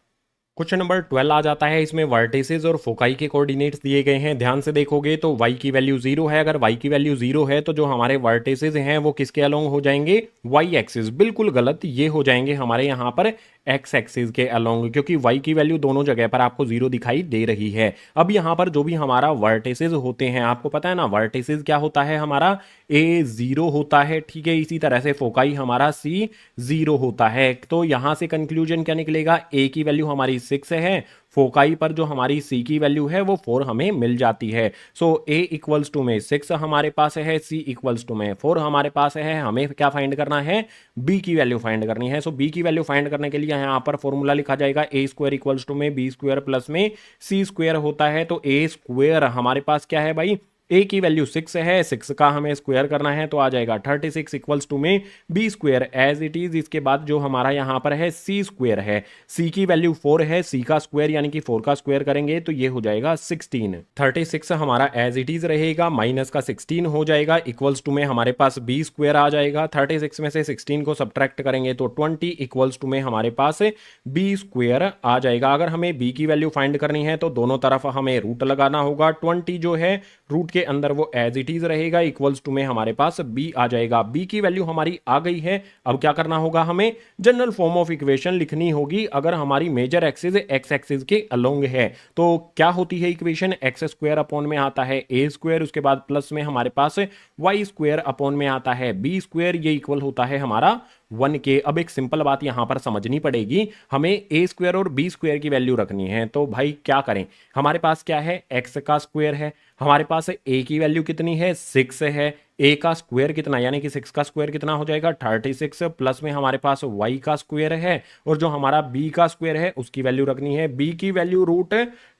क्वेश्चन नंबर 12 आ जाता है। इसमें वर्टिसेस और फोकाई के कोऑर्डिनेट्स दिए गए हैं। ध्यान से देखोगे तो y की वैल्यू 0 है। अगर y की वैल्यू 0 है तो जो हमारे वर्टिसेस हैं वो किसके अलोंग हो जाएंगे? y axis. बिल्कुल गलत, ये हो जाएंगे हमारे यहाँ पर x एक्सिस के अलोंग, क्योंकि y की वैल्यू दोनों जगह पर आपको 0 दिखाई दे रही है। अब यहाँ पर जो भी हमारा वर्टिसेस होते हैं, आपको पता है ना वर्टिसेस क्या होता है हमारा? a 0 होता है, ठीक है। इसी तरह से फोकाई हमारा c 0 होता है। तो यहाँ से कंक्लूजन क्या निकलेगा? a की वैल्यू हमारी 6 है, फोकाई पर जो हमारी c की वैल्यू है वो 4 हमें मिल जाती है। सो a इक्वल्स टू में 6 हमारे पास है, c इक्वल्स टू में 4 हमारे पास है। हमें क्या फाइंड करना है? b की वैल्यू फाइंड करनी है। सो b की वैल्यू फाइंड करने के लिए यहाँ पर फॉर्मूला लिखा जाएगा a स्क्वायर इक्वल्स टू में b स्क्वायर प्लस में c स्क्वायर होता है। तो a स्क्वायर हमारे पास क्या है भाई? a की वैल्यू 6 है, 6 का हमें स्क्वायर करना है तो आ जाएगा 36 इक्वल्स टू में b square as it is. इसके बाद जो हमारा यहाँ पर है c स्क्वायर है, c की वैल्यू 4 है, c का स्क्वायर यानी कि 4 का स्क्वायर करेंगे तो ये हो जाएगा 16। 36 हमारा एज इट इज रहेगा, माइनस का 16 हो जाएगा, इक्वल्स टू में हमारे पास b स्क्वायर आ जाएगा। 36 में से 16 को सब्ट्रैक्ट करेंगे तो 20 इक्वल्स टू में हमारे पास b स्क्वायर आ जाएगा। अगर हमें b की वैल्यू फाइंड करनी है तो दोनों तरफ हमें रूट लगाना होगा। 20 जो है रूट के अंदर वो एज इट इज रहेगा, इक्वल्स टू में हमारे पास b आ जाएगा। b की वैल्यू हमारी आ गई है। अब क्या करना होगा? हमें जनरल फॉर्म ऑफ इक्वेशन लिखनी होगी। अगर हमारी मेजर एक्सिस x एक्सिस के अलोंग है तो क्या होती है इक्वेशन? एक्स स्क्वायर अपॉन में आता है a स्क्वायर, उसके बाद प्लस में हमारे पास y स्क्वायर अपॉन में आता है b स्क्वायर, ये इक्वल होता है हमारा 1 के। अब एक सिंपल बात यहां पर समझनी पड़ेगी, हमें a स्क्वायर और b स्क्वायर की वैल्यू रखनी है। तो भाई क्या करें? हमारे पास क्या है? x का स्क्वायर है, हमारे पास a की वैल्यू कितनी है? 6 है, a का स्क्वायर कितना यानी कि 6 का स्क्वायर कितना हो जाएगा? 36 प्लस में हमारे पास y का स्क्वायर है और जो हमारा b का स्क्वायर है उसकी वैल्यू रखनी है। b की वैल्यू रूट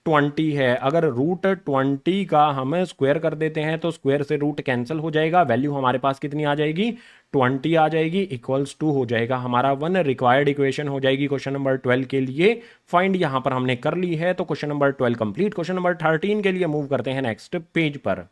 20 है। अगर रूट 20 का हम स्क्वायर कर देते हैं तो स्क्वायर से रूट कैंसिल हो जाएगा, वैल्यू हमारे पास कितनी आ जाएगी? 20 आ जाएगी, इक्वल्स टू हो जाएगा हमारा 1। रिक्वायर्ड इक्वेशन हो जाएगी क्वेश्चन नंबर 12 के लिए फाइंड, यहां पर हमने कर ली है। तो question number 12 complete. Question number 13 के लिए मूव करते हैं नेक्स्ट पेज पर।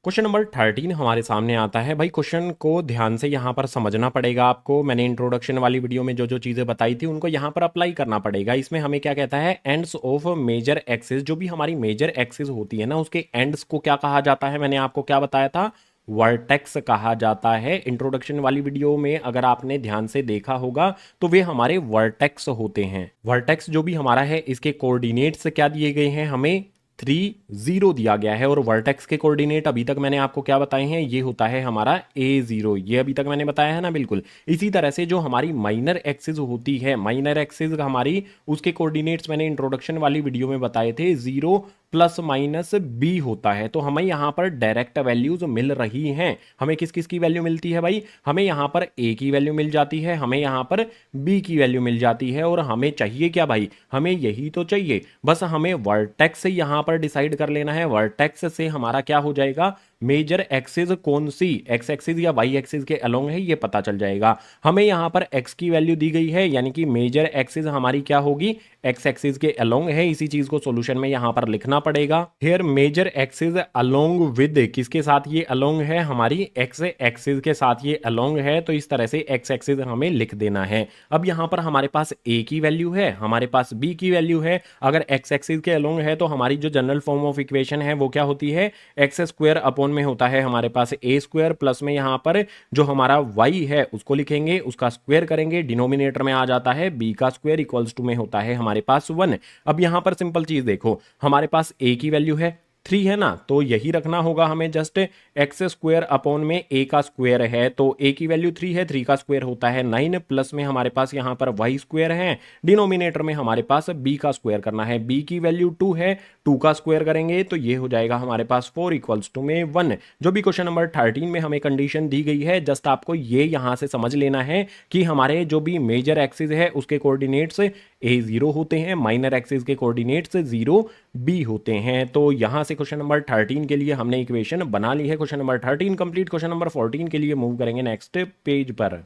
क्वेश्चन नंबर 13 हमारे सामने आता है। भाई क्वेश्चन को ध्यान से यहाँ पर समझना पड़ेगा आपको। मैंने इंट्रोडक्शन वाली वीडियो में जो जो चीज़ें बताई थी उनको यहाँ पर अप्लाई करना पड़ेगा। इसमें हमें क्या कहता है? Ends of major axis. जो भी हमारी मेजर एक्सिस होती है ना उसके एंड्स को क्या कहा जाता है? मैंने आपको क्या बताया था? वर्टेक्स कहा जाता है। इंट्रोडक्शन वाली वीडियो में अगर आपने ध्यान से देखा होगा तो वे हमारे वर्टेक्स होते हैं। वर्टेक्स जो भी हमारा है इसके कोऑर्डिनेट्स क्या दिए गए हैं? हमें 3 0 दिया गया है। और वर्टेक्स के कोऑर्डिनेट अभी तक मैंने आपको क्या बताए हैं? ये होता है हमारा a0, ये अभी तक मैंने बताया है ना। बिल्कुल इसी तरह से जो हमारी माइनर एक्सिस होती है, माइनर एक्सिस हमारी उसके कोऑर्डिनेट्स मैंने इंट्रोडक्शन वाली वीडियो में बताए थे, 0 प्लस माइनस b होता है। तो हमें यहाँ पर डायरेक्ट वैल्यूज मिल रही हैं। हमें किस किस की वैल्यू मिलती है भाई? हमें यहाँ पर a की वैल्यू मिल जाती है, हमें यहाँ पर b की वैल्यू मिल जाती है। और हमें चाहिए क्या भाई? हमें यही तो चाहिए, बस हमें वर्टेक्स यहाँ पर डिसाइड कर लेना है। वर्टेक्स से हमारा क्या हो जाएगा? मेजर एक्सिस कौन सी, एक्स एक्सिस या वाई एक्सिस के अलोंग है, ये पता चल जाएगा। हमें यहां पर एक्स की वैल्यू दी गई है यानी कि मेजर एक्सिस हमारी क्या होगी? एक्स एक्सिस के अलोंग है। इसी चीज को सॉल्यूशन में यहां पर लिखना पड़ेगा। Here major axis along with, किसके साथ ये अलोंग है? हमारी एक्स एक्सिस के साथ ये अलोंग है। तो इस तरह से एक्स एक्सिस हमें लिख देना है। अब यहां पर हमारे पास a की वैल्यू है, हमारे पास b की वैल्यू है। अगर एक्स एक्सिस के अलोंग है तो हमारी जो जनरल फॉर्म ऑफ इक्वेशन है वो क्या होती है? एक्स स्क्वायर अपॉन में होता है हमारे पास a स्क्वायर, प्लस में यहां पर जो हमारा y है उसको लिखेंगे, उसका स्क्वायर करेंगे, डिनोमिनेटर में आ जाता है b का स्क्वायर, इक्वल्स टू में होता है हमारे पास 1। अब यहां पर सिंपल चीज देखो, हमारे पास a की वैल्यू है 3 है ना, तो यही रखना होगा हमें। जस्ट एक्स स्क्वायर अपॉन में a का स्क्वायर है, तो a की वैल्यू 3 है, 3 का स्क्वायर होता है 9, प्लस में हमारे पास यहां पर y स्क्वायर है, डिनोमिनेटर में हमारे पास b का स्क्वायर करना है। b की वैल्यू 2 है, 2 का स्क्वायर करेंगे तो ये हो जाएगा हमारे पास 4 इक्वल्स टू में 1। जो भी क्वेश्चन नंबर 13 में हमें कंडीशन दी गई है, जस्ट आपको ये यहां से समझ लेना है कि हमारे जो भी मेजर एक्सिस है उसके कोऑर्डिनेट्स a0 होते हैं, माइनर एक्सिस के कोऑर्डिनेट्स 0b होते हैं। तो यहां से क्वेश्चन नंबर 13 के लिए हमने इक्वेशन बना ली है। Question number 13 complete. Question number 14 के लिए मूव करेंगे नेक्स्ट पेज पर।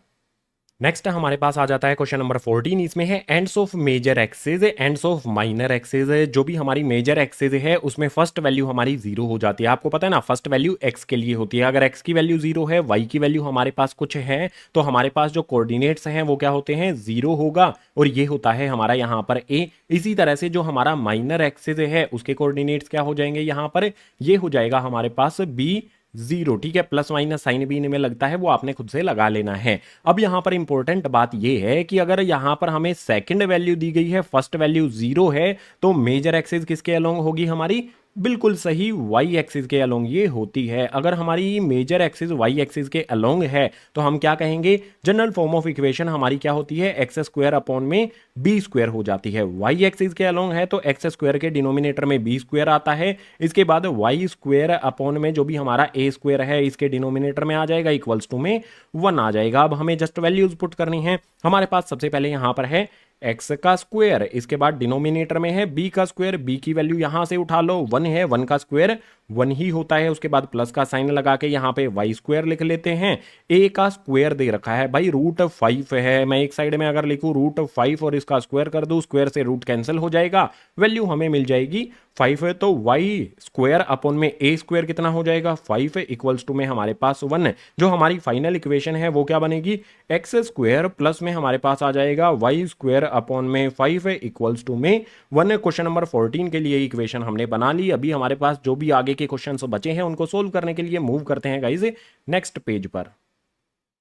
नेक्स्ट हमारे पास आ जाता है क्वेश्चन नंबर 14। इसमें है ends of major axis, ends of minor axis. जो भी हमारी मेजर एक्सिस है उसमें फर्स्ट वैल्यू हमारी जीरो हो जाती है। आपको पता है ना, फर्स्ट वैल्यू एक्स के लिए होती है। अगर एक्स की वैल्यू जीरो है, वाई की वैल्यू हमारे पास कुछ है, तो हमारे पास जो कोऑर्डिनेट्स हैं वो क्या होते हैं, जीरो होगा, और ये होता है हमारा यहाँ पर ए। इसी तरह से जो हमारा माइनर एक्सिस है उसके कोऑर्डिनेट्स क्या हो जाएंगे यहाँ पर, ये हो जाएगा हमारे पास बी जीरो। ठीक है, प्लस माइनस साइन भी इनमें लगता है, वो आपने खुद से लगा लेना है। अब यहां पर इंपॉर्टेंट बात यह है कि अगर यहां पर हमें सेकंड वैल्यू दी गई है, फर्स्ट वैल्यू जीरो है, तो मेजर एक्सिस किसके अलोंग होगी हमारी, बिल्कुल सही, वाई एक्सिस के अलोंग ये होती है। अगर हमारी मेजर एक्सिस वाई एक्सिस के अलोंग है तो हम क्या कहेंगे, जनरल फॉर्म ऑफ इक्वेशन हमारी क्या होती है, एक्स स्क्वायर अपॉन में बी स्क्वायर हो जाती है। वाई एक्सिस के अलोंग है तो एक्स स्क्वायर के डिनोमिनेटर में बी स्क्वायर आता है, इसके बाद वाई स्क्वायर अपॉन में जो भी हमारा ए स्क्वायर है इसके डिनोमिनेटर में आ जाएगा, इक्वल्स टू में 1 आ जाएगा। अब हमें जस्ट वैल्यूज पुट करनी है। हमारे पास सबसे पहले यहां पर है एक्स का स्क्वायर, इसके बाद डिनोमिनेटर में है बी का स्क्वायर, बी की वैल्यू यहां से उठा लो, 1 है, 1 का स्क्वायर 1 ही होता है। उसके बाद प्लस का साइन लगा के यहां पे वाई स्क्वायर लिख लेते हैं। ए का स्क्वायर दे रखा है भाई, √5 है। मैं एक साइड में अगर लिखूं √5 और इसका स्क्वायर कर दूं, स्क्वायर से रूट कैंसिल हो जाएगा, वैल्यू हमें मिल जाएगी 5 है। तो वाई स्क्वायर अपॉन में ए स्क्वायर कितना हो जाएगा, 5 इक्वल्स टू में हमारे पास 1 है। जो हमारी फाइनल इक्वेशन है वो क्या बनेगी, एक्स स्क्वायर प्लस में हमारे पास आ जाएगा वाई स्क्वायर अपॉन में 5 इक्वल्स टू में 1। क्वेश्चन नंबर 14 के लिए इक्वेशन हमने बना ली। अभी हमारे पास जो भी आगे के क्वेश्चंस बचे हैं उनको सोल्व करने के लिए मूव करते हैं गाइस नेक्स्ट पेज पर।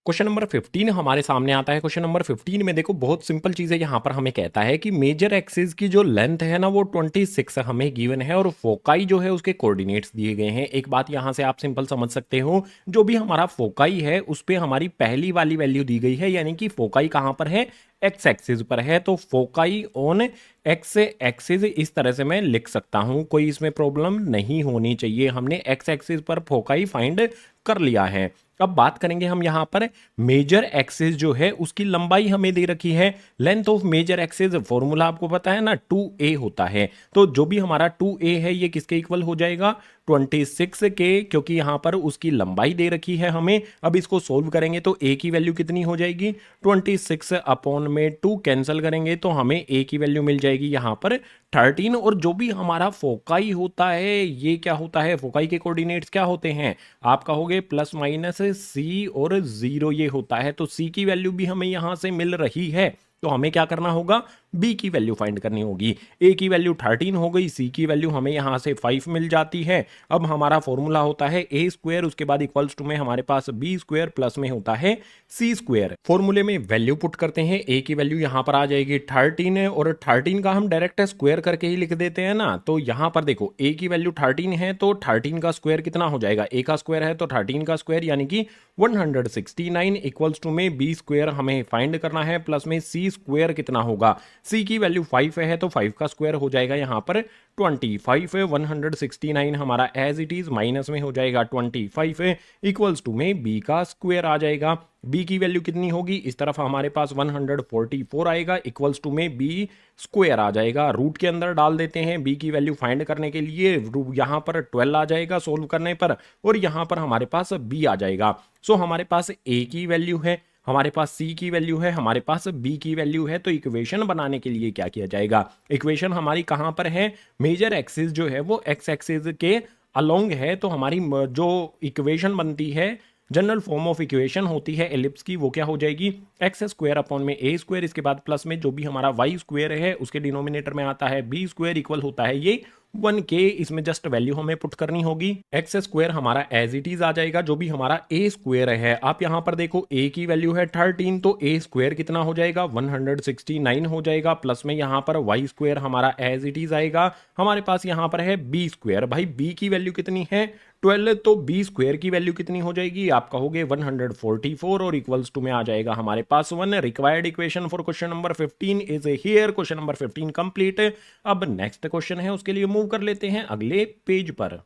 क्वेश्चन नंबर 15 हमारे सामने आता है। क्वेश्चन नंबर 15 में देखो बहुत सिंपल चीज है, यहां पर हमें कहता है कि मेजर एक्सिस की जो लेंथ है ना वो 26 हमें गिवन है, और फोकाई जो है उसके कोऑर्डिनेट्स दिए गए हैं। एक बात यहां से आप सिंपल समझ सकते हो, जो भी हमारा फोकाई है उस पे हमारी पहली वाली वैल्यू दी गई है, यानी कि फोकाई कहां पर है, एक्स एक्सिस पर है, तो फोकाई ऑन एक्स एक्सिस इस तरह से मैं लिख सकता हूं, कोई इसमें प्रॉब्लम नहीं होनी चाहिए। हमने एक्स एक्सिस पर फोकाई फाइंड कर लिया है। अब बात करेंगे हम यहां पर मेजर एक्सिस जो है उसकी लंबाई हमें दे रखी है। Length of major axis formula आपको पता है ना, 2a होता है। तो जो भी हमारा 2a है ये किसके इक्वल हो जाएगा, 26 के, क्योंकि यहां पर उसकी लंबाई दे रखी है हमें। अब इसको सोल्व करेंगे तो a की वैल्यू कितनी हो जाएगी, 26 अपॉन में 2 कैंसिल करेंगे तो हमें a की वैल्यू मिल जाएगी यहां पर 13। और जो भी हमारा फोकाई होता है ये क्या होता है, फोकाई के कोऑर्डिनेट्स क्या होते हैं, आप कहोगे प्लस माइनस c और 0 ये होता है। तो c की वैल्यू भी हमें यहां से मिल रही है, तो हमें क्या करना होगा, b की वैल्यू फाइंड करनी होगी। a की वैल्यू 13 हो गई, c की वैल्यू हमें यहां से 5 मिल जाती है। अब हमारा फॉर्मूला होता है a स्क्वायर, उसके बाद इक्वल्स टू में हमारे पास b स्क्वायर प्लस में होता है c स्क्वायर। फॉर्मूले में वैल्यू पुट करते हैं, a की वैल्यू यहां पर आ जाएगी 13 और 13 का हम डायरेक्ट स्क्वायर करके ही लिख देते हैं ना। तो यहां पर देखो a की वैल्यू 13 है तो 13 का स्क्वायर कितना हो जाएगा, a का स्क्वायर है तो 13 का स्क्वायर यानी कि 169 इक्वल्स टू में b स्क्वायर हमें फाइंड करना है, प्लस में c स्क्वायर कितना होगा, c की वैल्यू 5 है तो 5 का स्क्वायर हो जाएगा यहां पर 25 है। 169 हमारा एज इट इज माइनस में हो जाएगा 25 है, इक्वल्स टू में b का स्क्वायर आ जाएगा। b की वैल्यू कितनी होगी, इस तरफ हमारे पास 144 आएगा, इक्वल्स टू में b स्क्वायर आ जाएगा। रूट के अंदर डाल देते हैं b की वैल्यू फाइंड करने के लिए, यहां पर 12 आ जाएगा सोल्व करने पर, और यहां पर हमारे पास b आ जाएगा। सो हमारे पास a की वैल्यू है, हमारे पास c की वैल्यू है, हमारे पास b की वैल्यू है। तो इक्वेशन बनाने के लिए क्या किया जाएगा, इक्वेशन हमारी कहां पर है, मेजर एक्सिस जो है वो एक्स एक्सिस के अलोंग है, तो हमारी जो इक्वेशन बनती है, जनरल फॉर्म ऑफ इक्वेशन होती है एलिप्स की, वो क्या हो जाएगी, एक्स स्क्वायर अपॉन में ए स्क्वायर, इसके बाद प्लस में जो भी हमारा वाई स्क्वायर है उसके डिनोमिनेटर में आता है बी स्क्वायर, इक्वल होता है ये 1k। इसमें जस्ट वैल्यू हमें पुट करनी होगी, एक्स स्क्वायर हमारा एज इट इज आ जाएगा, जो भी हमारा ए स्क्वायर है। आप यहां पर देखो a की वैल्यू है 13 तो a स्क्वायर कितना हो जाएगा, 169 हो जाएगा, प्लस में यहां पर y स्क्वायर हमारा एज इट इज आएगा। हमारे पास यहां पर है b स्क्वायर, भाई b की वैल्यू कितनी है 12, तो b स्क्वायर की वैल्यू कितनी हो जाएगी, आप कहोगे 144 और इक्वल्स टू में आ जाएगा हमारे पास 1। Required equation for question number 15 is here. Question number 15 complete. अब नेक्स्ट क्वेश्चन है उसके लिए मूव कर लेते हैं अगले पेज पर।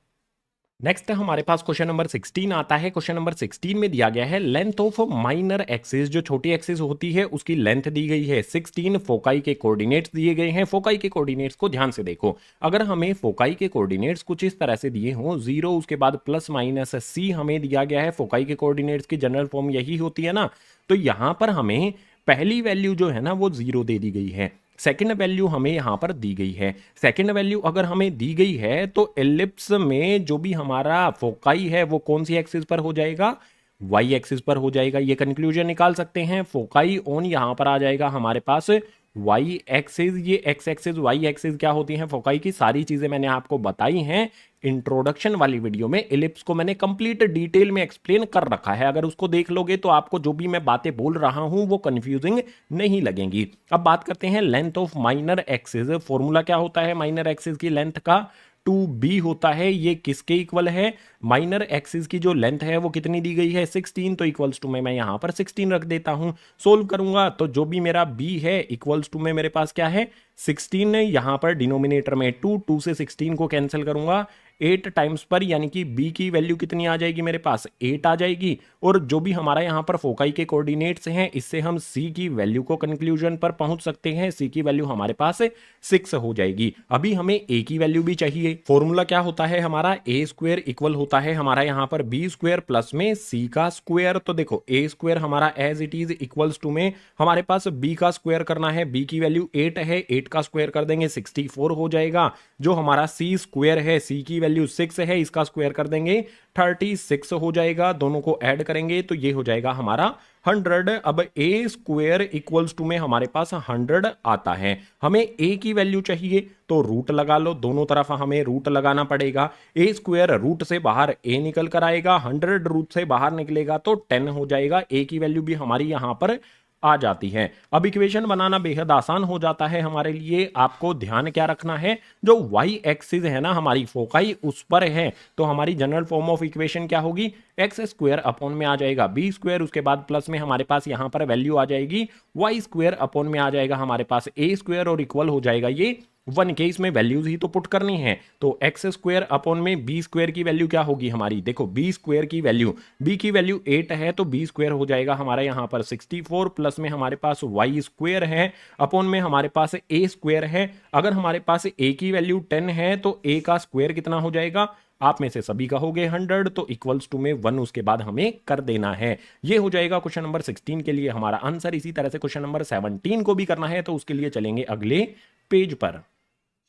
नेक्स्ट हमारे पास क्वेश्चन नंबर 16 आता है। क्वेश्चन नंबर 16 में दिया गया है लेंथ ऑफ माइनर एक्सिस, जो छोटी एक्सिस होती है उसकी लेंथ दी गई है 16, फोकाई के कोऑर्डिनेट्स दिए गए हैं। फोकाई के कोऑर्डिनेट्स को ध्यान से देखो, अगर हमें फोकाई के कोऑर्डिनेट्स कुछ इस तरह से दिए हों, 0 उसके बाद प्लस माइनस सी हमें दिया गया है। फोकाई के कोऑर्डिनेट्स की जनरल फॉर्म यही होती है ना, तो यहां पर हमें पहली वैल्यू जो है ना वो 0 दे दी गई है, सेकेंड वैल्यू हमें यहां पर दी गई है। सेकेंड वैल्यू अगर हमें दी गई है तो एलिप्स में जो भी हमारा फोकाई है वो कौन सी एक्सिस पर हो जाएगा, वाई एक्सिस पर हो जाएगा। ये कंक्लूजन निकाल सकते हैं। फोकाई ऑन यहां पर आ जाएगा हमारे पास वाई एक्सिस। ये एक्स एक्सिस वाई एक्सिस क्या होती है फोकाई की, सारी चीजें मैंने आपको बताई हैं इंट्रोडक्शन वाली वीडियो में। एलिप्स को मैंने कंप्लीट डिटेल में एक्सप्लेन कर रखा है, अगर उसको देख लोगे तो आपको जो भी मैं बातें बोल रहा हूं वो कंफ्यूजिंग नहीं लगेंगी। अब बात करते हैं length of minor axis. Formula क्या होता है माइनर एक्सिस की लेंथ का, 2b होता है। ये किसके इक्वल है, माइनर एक्सिस की जो लेंथ है वो कितनी दी गई है 16, तो इक्वल्स टू में मैं यहां पर 16 रख देता हूं। सोल्व करूंगा तो जो भी मेरा b है इक्वल्स टू में मेरे पास क्या है 16, यहां पर डिनोमिनेटर में 2 से 16 को कैंसिल करूंगा 8 टाइम्स पर, यानी कि b की वैल्यू कितनी आ जाएगी मेरे पास 8 आ जाएगी। और जो भी हमारा यहां पर फोकाई के कोऑर्डिनेट्स हैं इससे हम c की वैल्यू को कंक्लूजन पर पहुंच सकते हैं। c की वैल्यू हमारे पास 6 हो जाएगी। अभी हमें a की वैल्यू भी चाहिए। फॉर्मूला क्या होता है हमारा, a स्क्वायर इक्वल होता है हमारा यहां पर b स्क्वायर प्लस में c का स्क्वायर। तो देखो a स्क्वायर हमारा as it is equals to में हमारे पास b का स्क्वायर करना है, b की वैल्यू 8 है, 8 का स्क्वायर कर देंगे 64 हो जाएगा। जो हमारा c स्क्वायर है, c की वैल्यू 6 है, इसका स्क्वायर कर देंगे 36 हो जाएगा। दोनों को ऐड करेंगे तो ये हो जाएगा हमारा 100। अब a स्क्वायर इक्वल्स टू में हमारे पास 100 आता है। हमें a की वैल्यू चाहिए तो रूट लगा लो, दोनों तरफ हमें रूट लगाना पड़ेगा। a स्क्वायर रूट से बाहर a निकल कर आएगा, 100 रूट से बाहर निकलेगा तो 10 हो जाएगा। a की वैल्यू भी हमारी यहां पर आ जाती है। अब इक्वेशन बनाना बेहद आसान हो जाता है हमारे लिए। आपको ध्यान क्या रखना है, जो y एक्सिस है ना हमारी फोकाई उस पर है, तो हमारी जनरल फॉर्म ऑफ इक्वेशन क्या होगी, एक्स स्क्वायर अपॉन में आ जाएगा बी स्क्वायर, उसके बाद प्लस में हमारे पास यहां पर वैल्यू आ जाएगी वाई स्क्वायर अपॉन में आ जाएगा हमारे पास ए स्क्वायर, और इक्वल हो जाएगा ये 1 के। इसमें वैल्यूज ही तो पुट करनी है, तो एक्स स्क्वायर अपॉन में बी स्क्वायर की वैल्यू क्या होगी हमारी, देखो बी स्क्वायर की वैल्यू, बी की वैल्यू 8 है तो बी स्क्वायर हो जाएगा हमारा यहां पर 64, प्लस में हमारे पास वाई स्क्वायर है अपॉन में हमारे पास ए स्क्वायर है। अगर हमारे पास ए की वैल्यू 10 है तो ए का स्क्वायर कितना हो जाएगा, आप में से सभी कहोगे 100, तो इक्वल्स टू में 1 उसके बाद हमें कर देना है। ये हो जाएगा क्वेश्चन नंबर 16 के लिए हमारा आंसर। इसी तरह से क्वेश्चन नंबर 17 को भी करना है तो उसके लिए चलेंगे अगले पेज पर।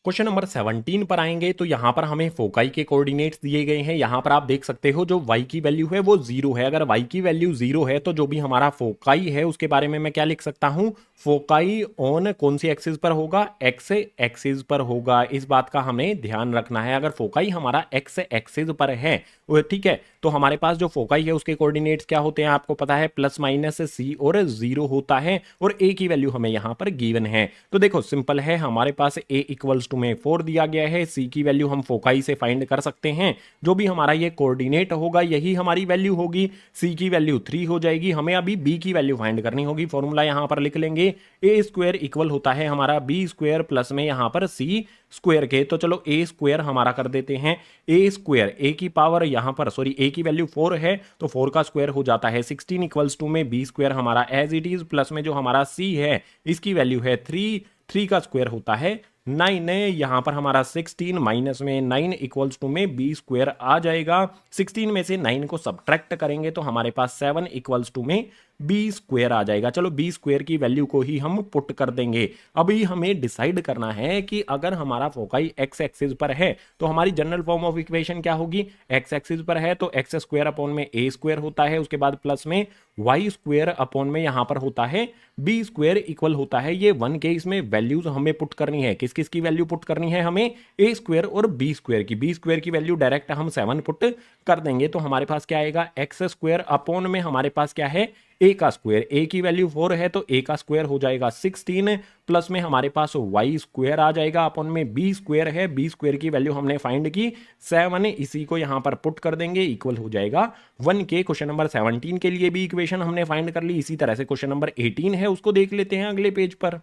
क्वेश्चन नंबर 17 पर आएंगे तो यहां पर हमें फोकाई के कोऑर्डिनेट्स दिए गए हैं। यहां पर आप देख सकते हो जो y की वैल्यू है वो 0 है। अगर y की वैल्यू 0 है तो जो भी हमारा फोकाई है उसके बारे में मैं क्या लिख सकता हूं, फोकाई ऑन कौन सी एक्सिस पर होगा, एक्स एक्सिस पर होगा। इस बात का हमें ध्यान रखना है। अगर फोकाई हमारा एक्स एक्सिस पर है, ठीक है, तो हमारे पास जो फोकाई है उसके कोऑर्डिनेट्स क्या होते हैं आपको पता है, प्लस माइनस सी और 0 होता है, और a की वैल्यू हमें यहां पर गिवन है। तो देखो सिंपल है, हमारे पास a इक्वल्स टू में 4 दिया गया है, c की वैल्यू हम फोकाई से फाइंड कर सकते हैं। जो भी हमारा ये कोऑर्डिनेट होगा यही हमारी वैल्यू होगी। c की वैल्यू 3 हो जाएगी। हमें अभी b की वैल्यू फाइंड करनी होगी। फॉर्मूला यहां पर लिख लेंगे, a स्क्वायर इक्वल होता है हमारा b स्क्वायर प्लस में यहां पर c स्क्वायर के। तो चलो a स्क्वायर हमारा कर देते हैं, a स्क्वायर a की पावर यहां पर सॉरी a की वैल्यू 4 है तो 4 का स्क्वायर हो जाता है 16 इक्वल्स टू में b स्क्वायर हमारा एज इट इज, प्लस में जो हमारा c है इसकी वैल्यू है 3 का स्क्वायर होता है 9 है। यहां पर हमारा 16 माइनस में 9 इक्वल्स टू में b स्क्वायर आ जाएगा। 16 में से 9 को सब्ट्रैक्ट करेंगे तो हमारे पास 7 इक्वल्स टू में b स्क्वायर आ जाएगा। चलो b स्क्वायर की वैल्यू को ही हम पुट कर देंगे। अभी हमें डिसाइड करना है कि अगर हमारा फोकाई x एक्सिस पर है तो हमारी जनरल फॉर्म ऑफ इक्वेशन क्या होगी, x एक्सिस पर है तो एक्स स्क्वायर अपॉन में a स्क्वायर होता है, उसके बाद प्लस में y स्क्वायर अपॉन में यहां पर होता है b स्क्वायर इक्वल होता है ये 1 के। इसमें वैल्यूज हमें पुट करनी है, किस किस की वैल्यू पुट करनी है हमें, a स्क्वायर और b स्क्वायर की। b स्क्वायर की वैल्यू डायरेक्ट हम 7 पुट कर देंगे तो हमारे पास क्या आएगा, एक्स स्क्वायर अपॉन में हमारे पास क्या है a का स्क्वायर, a की वैल्यू 4 है तो a का स्क्वायर हो जाएगा 16, प्लस में हमारे पास y स्क्वायर आ जाएगा अपॉन में b स्क्वायर है, b स्क्वायर की वैल्यू हमने फाइंड की 7, इसी को यहां पर पुट कर देंगे, इक्वल हो जाएगा 1 के। क्वेश्चन नंबर 17 के लिए भी इक्वेशन हमने फाइंड कर ली। इसी तरह से क्वेश्चन नंबर 18 है उसको देख लेते हैं अगले पेज पर।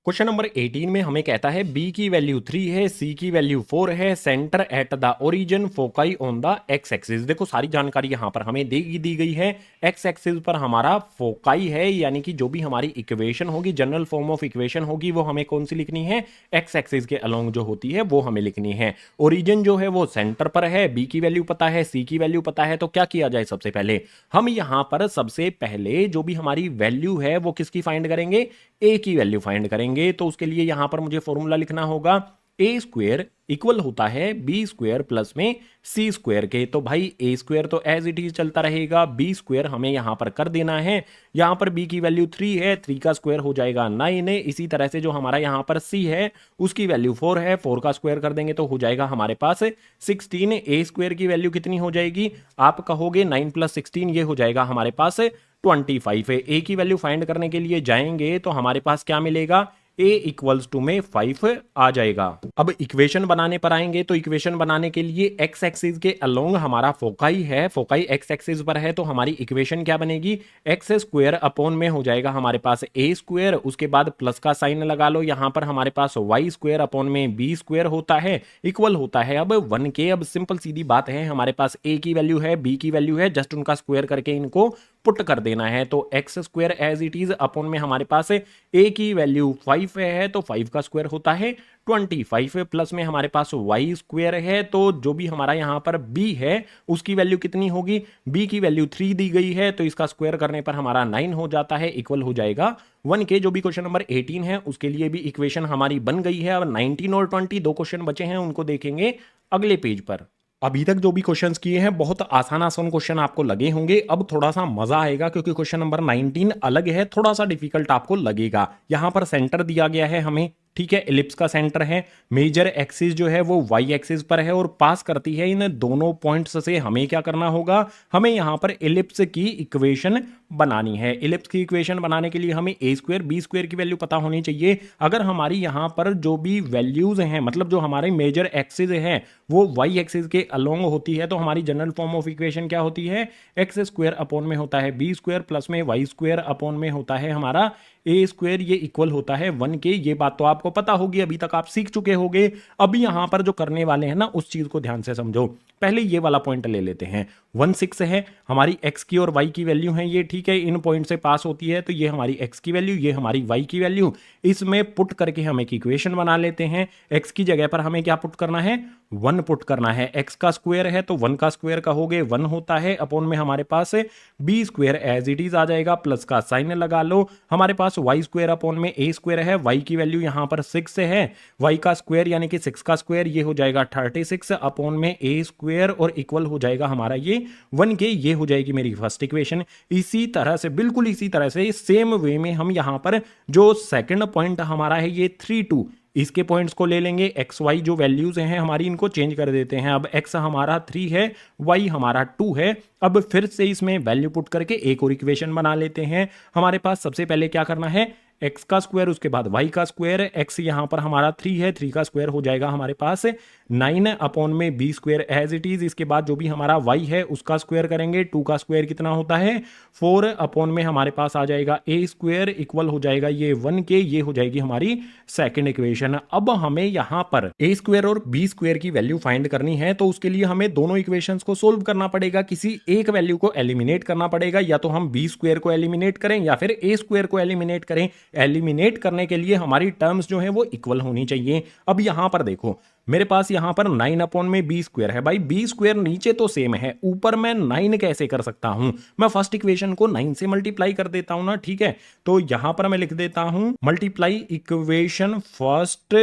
क्वेश्चन नंबर 18 में हमें कहता है बी की वैल्यू 3 है, सी की वैल्यू 4 है, centre at the origin, foci on the x axis. देखो सारी जानकारी यहां पर हमें दी गई है। एक्स एक्सिस पर हमारा फोकाई है, यानी कि जो भी हमारी इक्वेशन होगी, जनरल फॉर्म ऑफ इक्वेशन होगी, वो हमें कौन सी लिखनी है, एक्स एक्सिस के अलोंग जो होती है वो हमें लिखनी है। ओरिजिन जो है वो सेंटर पर है, बी की वैल्यू पता है, सी की वैल्यू पता है, तो क्या किया जाए, सबसे पहले हम यहां पर सबसे पहले जो भी हमारी वैल्यू है वो किसकी फाइंड करेंगे, ए की वैल्यू फाइंड करेंगे। तो उसके लिए यहां पर मुझे फॉर्मूला लिखना होगा, ए स्क्वेयर इक्वल होता है बी स्क्वेयर प्लस में सी स्क्वेयर के। तो भाई ए स्क्वेयर तो एज इट इज चलता रहेगा, बी स्क्वेयर हमें यहां पर कर देना है। यहां पर बी की वैल्यू 3 है, 3 का स्क्वायर हो जाएगा 9 है। इसी तरह से जो हमारा यहां पर सी है उसकी वैल्यू 4 है, 4 का स्क्वायर कर देंगे तो हो जाएगा हमारे पास 16। ए स्क्वेयर की वैल्यू कितनी हो जाएगी, आप कहोगे 9 + 16, ये हो जाएगा हमारे पास 25 है। ए की वैल्यू फाइंड करने के लिए जाएंगे तो हमारे पास क्या मिलेगा, a इक्वल्स टू में 5 आ जाएगा। अब इक्वेशन बनाने पर आएंगे तो इक्वेशन बनाने के लिए एक्स एक्सिस के अलोंग हमारा फोकाई है, फोकाई एक्स एक्सिस पर है, तो हमारी इक्वेशन क्या बनेगी, एक्स स्क्वायर अपॉन में हो जाएगा हमारे पास ए स्क्वायर, उसके बाद प्लस का साइन लगा लो, यहां पर हमारे पास वाई स्क्वायर अपॉन में बी स्क्वायर होता है, इक्वल होता है अब 1 के। अब सिंपल सीधी बात है, हमारे पास ए की वैल्यू है, बी की वैल्यू है, जस्ट उनका स्क्वायर करके इनको पुट कर देना है। तो x square as it is upon में हमारे पास ए की वैल्यू 5 है, तो 5 का स्क्वायर होता है 25, प्लस में हमारे पास वाई स्क्वायर है, तो जो भी हमारा यहां पर बी है उसकी वैल्यू कितनी होगी, बी की वैल्यू 3 दी गई है, तो इसका स्क्वायर करने पर हमारा 9 हो जाता है, इक्वल हो जाएगा 1 के। जो भी क्वेश्चन नंबर 18 है उसके लिए भी इक्वेशन हमारी बन गई है। अब 19 और 20 दो क्वेश्चन बचे हैं, उनको देखेंगे अगले पेज पर। अभी तक जो भी क्वेश्चंस किए हैं बहुत आसान आसान क्वेश्चन आपको लगे होंगे, अब थोड़ा सा मजा आएगा क्योंकि क्वेश्चन नंबर 19 अलग है, थोड़ा सा डिफिकल्ट आपको लगेगा। यहां पर सेंटर दिया गया है हमें, ठीक है, एलिप्स का सेंटर है, मेजर एक्सिस जो है वो वाई एक्सिस पर है और पास करती है इन दोनों पॉइंट्स से। हमें क्या करना होगा, हमें यहां पर एलिप्स की इक्वेशन बनानी है। एलिप्स की इक्वेशन बनाने के लिए हमें ए स्क्वायर बी स्क्वायर की वैल्यू पता होनी चाहिए। अगर हमारी यहां पर जो भी वैल्यूज हैं, मतलब जो हमारे मेजर एक्सिस है वो वाई एक्सिस के अलोंग होती है, तो हमारी जनरल फॉर्म ऑफ इक्वेशन क्या होती है, एक्स स्क्वायर अपॉन में होता है बी स्क्वायर प्लस में वाई स्क्वायर अपॉन में होता है हमारा ए स्क्वायर, ये इक्वल होता है 1 के। ये बात तो आपको पता होगी, अभी तक आप सीख चुके होंगे। अभी यहां पर जो करने वाले हैं ना उस चीज को ध्यान से समझो। पहले ये वाला पॉइंट ले लेते हैं, 1 6 है हमारी एक्स की और वाई की वैल्यू है ये, ठीक है, इन पॉइंट से पास होती है, तो ये हमारी एक्स की वैल्यू, ये हमारी वाई की वैल्यू, इसमें पुट करके हम एक इक्वेशन बना लेते हैं। एक्स की जगह पर हमें क्या पुट करना है, 1 पुट करना है। एक्स का स्क्वायर है तो 1 का स्क्वायर कहोगे 1 होता है, अपॉन में हमारे पास b square as it is आ जाएगा, प्लस का साइन लगा लो, हमारे पास वाई स्क्वायर अपॉन में ए स्क्वायर है, वाई की वैल्यू यहां पर 6 है, वाई का स्क्वायर यानी कि 6 का स्क्वायर, ये हो जाएगा 36 अपॉन में ए स्क्वायर और इक्वल हो जाएगा हमारा ये 1 के। ये हो जाएगी मेरी फर्स्ट इक्वेशन। इसी तरह से, बिल्कुल इसी तरह से सेम वे में हम यहां पर जो सेकंड पॉइंट हमारा है ये 3 2, इसके पॉइंट्स को ले लेंगे, एक्स वाई जो वैल्यूज हैं हमारी इनको चेंज कर देते हैं। अब एक्स हमारा 3 है, वाई हमारा 2 है। अब फिर से इसमें वैल्यू पुट करके एक और इक्वेशन बना लेते हैं। हमारे पास सबसे पहले क्या करना है, एक्स का स्क्वायर उसके बाद वाई का स्क्वायर, एक्स यहां पर हमारा 3 है, 3 का स्क्वायर हो जाएगा हमारे पास 9 अपॉन में b square as it is, इसके बाद जो भी हमारा वाई है उसका स्क्वायर करेंगे, 2 का स्क्वायर कितना होता है 4 अपॉन में हमारे पास आ जाएगा ए स्क्वायर, इक्वल हो जाएगा ये 1 के। ये हो जाएगी हमारी सेकंड इक्वेशन। अब हमें यहां पर ए स्क्वायर और बी स्क्वायर की वैल्यू फाइंड करनी है, तो उसके लिए हमें दोनों इक्वेशंस को सोल्व करना पड़ेगा, किसी एक वैल्यू को एलिमिनेट करना पड़ेगा, या तो हम बी स्क्वायर को एलिमिनेट करें या फिर ए स्क्वायर को एलिमिनेट करें। एलिमिनेट करने के लिए हमारी टर्म्स जो है वो इक्वल होनी चाहिए। अब यहां पर देखो, मेरे पास यहां पर 9 अपॉन में बी स्क्वायर है, भाई बी स्क्वायर नीचे तो सेम है, ऊपर मैं 9 कैसे कर सकता हूं, मैं फर्स्ट इक्वेशन को 9 से मल्टीप्लाई कर देता हूं ना, ठीक है। तो यहां पर मैं लिख देता हूं मल्टीप्लाई इक्वेशन फर्स्ट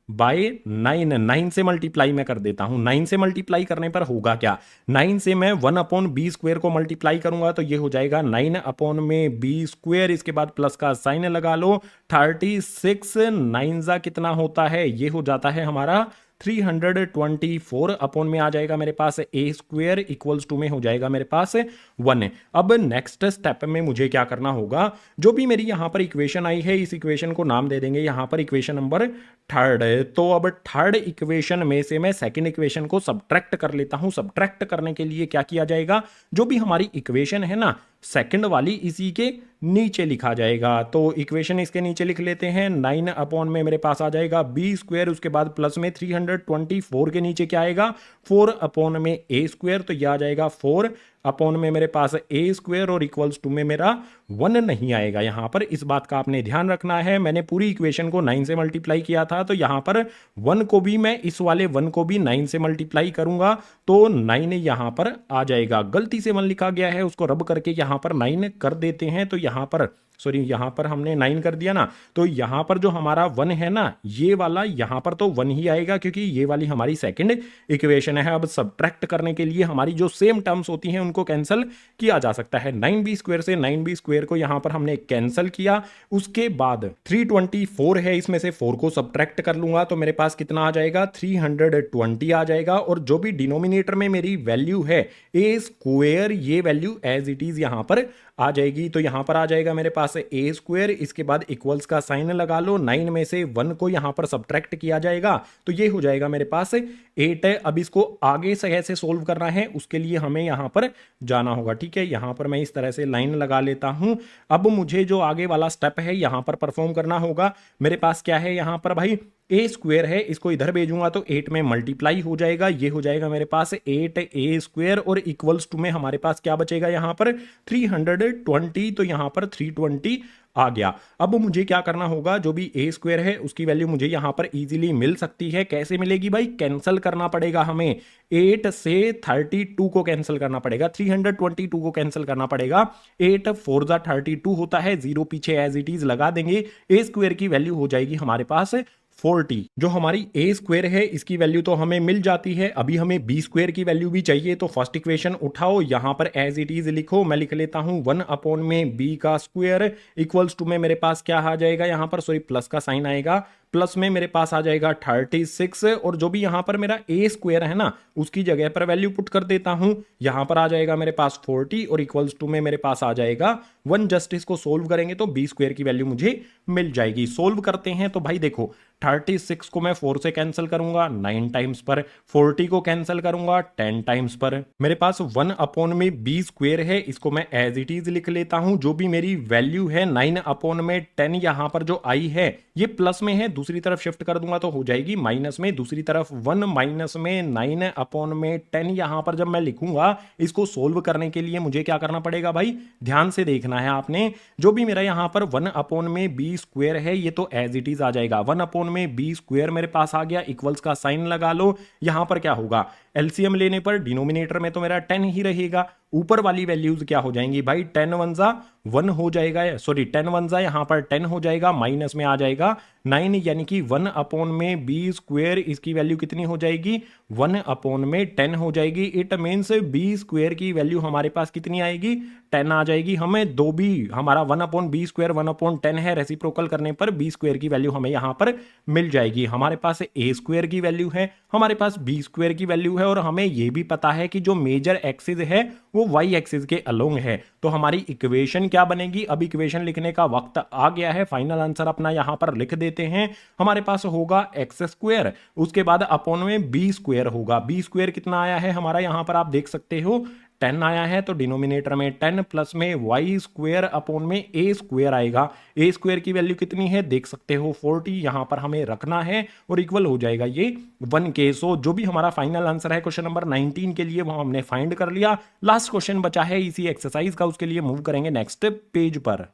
बाय 9 से मल्टीप्लाई मैं कर देता हूं। 9 से मल्टीप्लाई करने पर होगा क्या, 9 से मैं 1 अपॉन बी स्क्वायर को मल्टीप्लाई करूंगा तो ये हो जाएगा 9 अपॉन में बी स्क्वायर, इसके बाद प्लस का साइन लगा लो, 36 9 जा कितना होता है, ये हो जाता है हमारा 324 अपॉन में आ जाएगा मेरे पास ए स्क्वायर, इक्वल्स टू में हो जाएगा मेरे पास 1। अब नेक्स्ट स्टेप में मुझे क्या करना होगा, जो भी मेरी यहां पर इक्वेशन आई है इस इक्वेशन को नाम दे देंगे यहां पर इक्वेशन नंबर 3। तो अब थर्ड इक्वेशन में से मैं सेकंड इक्वेशन को सब्ट्रैक्ट कर लेता हूं। सब्ट्रैक्ट करने के लिए क्या किया जाएगा, जो भी हमारी इक्वेशन है ना सेकंड वाली, इसी के नीचे लिखा जाएगा। तो इक्वेशन इसके नीचे लिख लेते हैं, 9 अपॉन में मेरे पास आ जाएगा बी स्क्वायर, उसके बाद प्लस में 324 के नीचे क्या आएगा 4 अपॉन में ए स्क्वायर, तो यह आ जाएगा 4 अपॉन में मेरे पास ए स्क्वायर और इक्वल्स टू में मेरा 1 नहीं आएगा। यहां पर इस बात का आपने ध्यान रखना है, मैंने पूरी इक्वेशन को 9 से मल्टीप्लाई किया था, तो यहां पर 1 को भी मैं इस वाले 1 को भी 9 से मल्टीप्लाई करूंगा तो 9 यहां पर आ जाएगा। गलती से 1 लिखा गया है, उसको रब करके यहां पर 9 कर देते हैं, तो यहां पर सॉरी यहां पर हमने 9 कर दिया ना, तो यहां पर जो हमारा 1 है ना, ये वाला यहां पर तो 1 ही आएगा क्योंकि ये वाली हमारी सेकंड इक्वेशन है। अब सब्ट्रैक्ट करने के लिए हमारी जो सेम टर्म्स होती हैं उनको कैंसिल किया जा सकता है। 9b स्क्वायर से 9b स्क्वायर को यहां पर हमने कैंसिल किया, उसके बाद 324 है, इसमें से 4 को सब्ट्रैक्ट कर लूंगा तो मेरे पास कितना आ जाएगा 320 आ जाएगा। और जो भी डिनोमिनेटर में मेरी वैल्यू है ए स्क्वायर, ये वैल्यू एज इट इज यहां पर आ जाएगी, तो यहां पर आ जाएगा मेरे पास ए स्क्वायर, इसके बाद इक्वल्स का साइन लगा लो, 9 में से 1 को यहां पर सब्ट्रैक्ट किया जाएगा तो ये हो जाएगा मेरे पास 8 है। अब इसको आगे से कैसे सोल्व करना है उसके लिए हमें यहां पर जाना होगा, ठीक है। यहां पर मैं इस तरह से लाइन लगा लेता हूं। अब मुझे जो आगे वाला स्टेप है यहां पर परफॉर्म करना होगा। मेरे पास क्या है यहां पर भाई ए स्क्वायर है, इसको इधर भेजूंगा तो 8 में मल्टीप्लाई हो जाएगा, ये हो जाएगा मेरे पास 8 ए स्क्वायर और इक्वल्स टू में हमारे पास क्या बचेगा यहां पर 320, तो यहां पर 320 आ गया। अब मुझे क्या करना होगा, जो भी ए स्क्वायर है उसकी वैल्यू मुझे यहां पर इजीली मिल सकती है। कैसे मिलेगी भाई, कैंसिल करना पड़ेगा हमें, 8 से 32 को कैंसिल करना पड़ेगा, 322 को कैंसिल करना पड़ेगा। 8 4 जा 32 होता है, 0 पीछे एज इट इज लगा देंगे, ए स्क्वायर की वैल्यू हो जाएगी हमारे पास 40। जो हमारी ए स्क्वायर है इसकी वैल्यू तो हमें मिल जाती है, अभी हमें बी स्क्वायर की वैल्यू भी चाहिए, तो फर्स्ट इक्वेशन उठाओ, यहां पर एज इट इज लिखो, मैं लिख लेता हूं 1 अपॉन में बी का स्क्वायर इक्वल्स टू में मेरे पास क्या आ जाएगा यहां पर, सॉरी प्लस का साइन आएगा, प्लस में मेरे पास आ जाएगा 36 और जो भी यहां पर मेरा ए स्क्वायर है ना उसकी जगह पर वैल्यू पुट कर देता हूं, यहां पर आ जाएगा मेरे पास 40 और इक्वल्स टू में मेरे पास आ जाएगा 1। जस्ट इसको सोल्व करेंगे तो बी स्क्वायर की वैल्यू मुझे मिल जाएगी। सोल्व करते हैं तो भाई देखो 36 को मैं 4 से कैंसिल करूंगा 9 टाइम्स पर, 40 को कैंसिल करूंगा 10 टाइम्स पर, मेरे पास 1 अपॉन में बी स्क्वायर है, इसको मैं एज इट इज लिख लेता हूं। जो भी मेरी वैल्यू है 9 अपॉन में 10, यहां पर जो आई है ये प्लस में है, दूसरी तरफ शिफ्ट कर दूंगा तो हो जाएगी माइनस में, दूसरी तरफ 1 माइनस में 9 अपॉन में 10। यहां पर जब मैं लिखूंगा इसको सोल्व करने के लिए मुझे क्या करना पड़ेगा भाई, ध्यान से देखना है आपने, जो भी मेरा यहां पर 1 अपॉन में बी स्क्वायर है ये तो एज इट इज आ जाएगा, 1 अपॉन में बी स्क्वायर मेरे पास आ गया, इक्वल्स का साइन लगा लो, यहां पर क्या होगा एलसीएम लेने पर डिनोमिनेटर में तो मेरा 10 ही रहेगा, ऊपर वाली वैल्यूज क्या हो जाएंगी भाई 10 1 जा 1 हो जाएगा, सॉरी 10 1 जा यहां पर 10 हो जाएगा, माइनस में आ जाएगा 9 यानी कि 1 अपॉन में बी स्क्वायर, इसकी वैल्यू कितनी हो जाएगी 1 अपॉन में 10 हो जाएगी। इट मीन्स बी स्क्वायर की वैल्यू हमारे पास कितनी आएगी 10 आ जाएगी। हमें दो भी हमारा 1 अपॉन बी स्क्वायर 1 अपॉन 10 है, रेसिप्रोकल करने पर बी स्क्वायर की वैल्यू हमें यहां पर मिल जाएगी। हमारे पास ए स्क्वायर की वैल्यू है, हमारे पास बी स्क्वायर की वैल्यू है और हमें यह भी पता है कि जो मेजर एक्सिस है वो वाई एक्सिस के अलोंग है, तो हमारी इक्वेशन क्या बनेगी। अब इक्वेशन लिखने का वक्त आ गया है, फाइनल आंसर अपना यहां पर लिख देते हैं। हमारे पास होगा एक्स स्क्वायर, उसके बाद अपॉन में बी स्क्वायर होगा, बी स्क्वायर कितना आया है हमारा यहां पर आप देख सकते हो 10 आया है, तो डिनोमिनेटर में 10 प्लस में वाई स्क्वायर अपॉन में ए स्क्वायर आएगा, ए स्क्वायर की वैल्यू कितनी है देख सकते हो 40, यहां पर हमें रखना है और इक्वल हो जाएगा ये 1 के। सो जो भी हमारा फाइनल आंसर है क्वेश्चन नंबर 19 के लिए वो हमने फाइंड कर लिया। लास्ट क्वेश्चन बचा है इसी एक्सरसाइज का, उसके लिए मूव करेंगे नेक्स्ट पेज पर।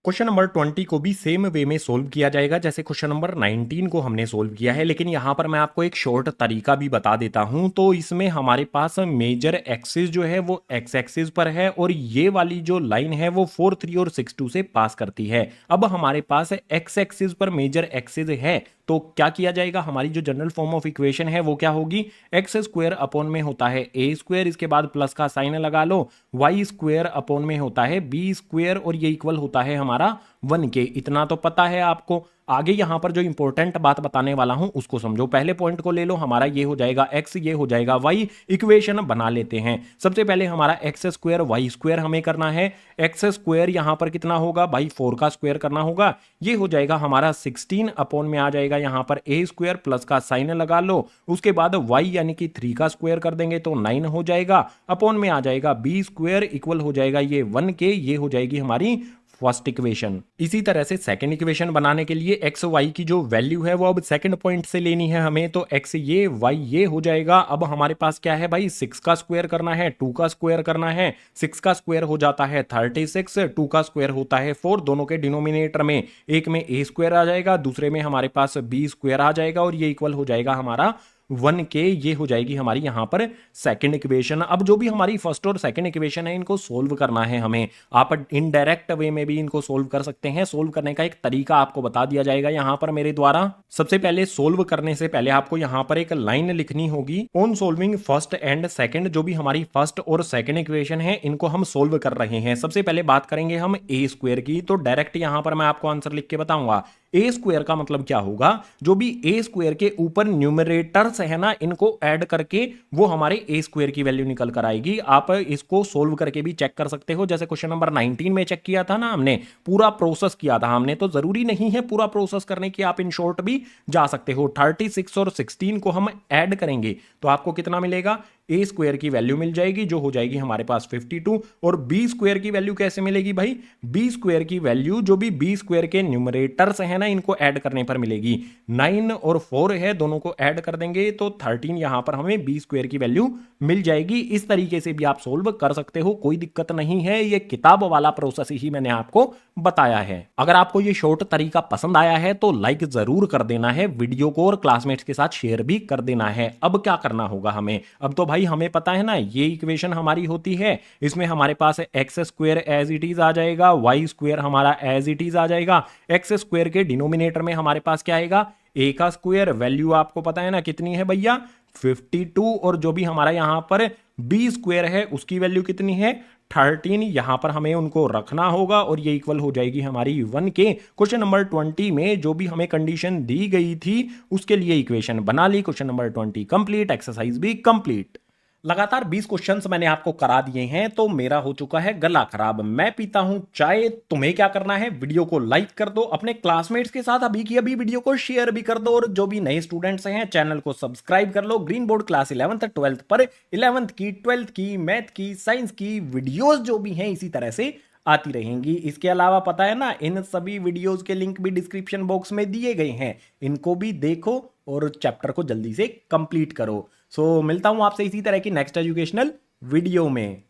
क्वेश्चन नंबर 20 को भी सेम वे में सोल्व किया जाएगा जैसे क्वेश्चन नंबर 19 को हमने सोल्व किया है, लेकिन यहां पर मैं आपको एक शॉर्ट तरीका भी बता देता हूं। तो इसमें हमारे पास मेजर एक्सिस जो है वो एक्स एक्सिस पर है और ये वाली जो लाइन है वो 4 3 और 6 2 से पास करती है। अब हमारे पास एक्स एक्सिस पर मेजर एक्सिस है तो क्या किया जाएगा, हमारी जो जनरल फॉर्म ऑफ इक्वेशन है वो क्या होगी, एक्स स्क्वायर अपॉन में होता है ए स्क्वायर, इसके बाद प्लस का साइन लगा लो, वाई स्क्वायर अपॉन में होता है बी स्क्वायर और ये इक्वल होता है हमारा 1 के। इतना तो पता है आपको। आगे यहां पर जो इंपॉर्टेंट बात बताने वाला हूं उसको समझो। पहले पॉइंट को ले लो, हमारा ये हो जाएगा x, ये हो जाएगा y, इक्वेशन बना लेते हैं। सबसे पहले हमारा एक्स स्क्वायर वाई स्क्वायर हमें करना है। एक्स स्क्वायर यहां पर कितना होगा भाई 4 का स्क्वायर करना होगा, ये हो जाएगा हमारा 16 अपॉन में आ जाएगा यहां पर a स्क्वायर, प्लस का साइन लगा लो, उसके बाद y यानी कि 3 का स्क्वायर कर देंगे तो 9 हो जाएगा, अपॉन में आ जाएगा b स्क्वायर, इक्वल हो जाएगा ये 1 के, ये हो जाएगी हमारी फर्स्ट इक्वेशन। इसी तरह से सेकंड इक्वेशन बनाने के लिए एक्स वाई की जो वैल्यू है वो अब सेकंड पॉइंट से लेनी है हमें, तो एक्स ये वाई ये हो जाएगा। अब हमारे पास क्या है भाई, 6 का स्क्वायर करना है, 2 का स्क्वायर करना है। 6 का स्क्वायर हो जाता है 36, 2 का स्क्वायर होता है 4। दोनों के डिनोमिनेटर में एक में ए स्क्वायर आ जाएगा, दूसरे में हमारे पास बी स्क्वायर आ जाएगा और ये इक्वल हो जाएगा हमारा 1 के। ये हो जाएगी हमारी यहां पर सेकंड इक्वेशन। अब जो भी हमारी फर्स्ट और सेकंड इक्वेशन है इनको सोल्व करना है हमें। आप इनडायरेक्ट वे में भी इनको सोल्व कर सकते हैं। सोल्व करने का एक तरीका आपको बता दिया जाएगा यहां पर मेरे द्वारा। सबसे पहले सोल्व करने से पहले आपको यहां पर एक लाइन लिखनी होगी, on solving first and second. जो भी हमारी फर्स्ट और सेकंड इक्वेशन है इनको हम सोल्व कर रहे हैं। सबसे पहले बात करेंगे हम ए स्क्वायर की, तो डायरेक्ट यहां पर मैं आपको आंसर लिख के बताऊंगा। ए स्क्वायर का मतलब क्या होगा, जो भी ए स्क्वायर के ऊपर न्यूमरेटर्स है ना इनको ऐड करके वो हमारे ए स्क्वायर की वैल्यू निकल कर आएगी। आप इसको सोल्व करके भी चेक कर सकते हो, जैसे क्वेश्चन नंबर 19 में चेक किया था ना हमने, पूरा प्रोसेस किया था हमने। तो जरूरी नहीं है पूरा प्रोसेस करने की, आप इन शॉर्ट भी जा सकते हो। 36 और 16 को हम ऐड करेंगे तो आपको कितना मिलेगा, ए स्क्वायर की वैल्यू मिल जाएगी जो हो जाएगी हमारे पास 52। और बी स्क्वायर की वैल्यू कैसे मिलेगी भाई, बी स्क्वायर की वैल्यू जो भी बी स्क्वायर के न्यूमरेटर्स है ना इनको ऐड करने पर मिलेगी। 9 और 4 है, दोनों को ऐड कर देंगे तो 13 यहां पर हमें बी स्क्वायर की वैल्यू मिल जाएगी। इस तरीके से भी आप सोल्व कर सकते हो, कोई दिक्कत नहीं है। ये किताब वाला प्रोसेस ही मैंने आपको बताया है। अगर आपको ये शॉर्ट तरीका पसंद आया है तो लाइक जरूर कर देना है वीडियो को और क्लासमेट्स के साथ शेयर भी कर देना है। अब क्या करना होगा हमें, अब तो भाई हमें पता है ना ये इक्वेशन हमारी होती है, इसमें हमारे पास x square as it is आ जाएगा, वाई स्क्वायर हमारा एज इट इज आ जाएगा। एक्स स्क्वायर के डिनोमिनेटर में हमारे पास क्या आएगा, ए का स्क्वायर, वैल्यू आपको पता है ना कितनी है भैया 52। और जो भी हमारा यहां पर बी स्क्वायर है उसकी वैल्यू कितनी है 13। यहां पर हमें उनको रखना होगा और ये इक्वल हो जाएगी हमारी 1 के। क्वेश्चन नंबर 20 में जो भी हमें कंडीशन दी गई थी उसके लिए इक्वेशन बना ली। क्वेश्चन नंबर 20 कंप्लीट, एक्सरसाइज भी कंप्लीट। लगातार 20 क्वेश्चंस मैंने आपको करा दिए हैं तो मेरा हो चुका है गला खराब। मैं पीता हूं चाय, तुम्हें क्या करना है, वीडियो को लाइक कर दो, अपने क्लासमेट्स के साथ अभी की अभी वीडियो को शेयर भी कर दो, और जो भी नए स्टूडेंट्स हैं चैनल को सब्सक्राइब कर लो। Green board class 11th 12th पर 11th की, 12th की, मैथ की, साइंस की वीडियोस जो भी हैं इसी तरह से आती रहेंगी। इसके अलावा पता है ना इन सभी वीडियोस के लिंक भी डिस्क्रिप्शन बॉक्स में दिए गए हैं, इनको भी देखो और चैप्टर को जल्दी से कंप्लीट करो। सो मिलता हूं आपसे इसी तरह की नेक्स्ट एजुकेशनल वीडियो में।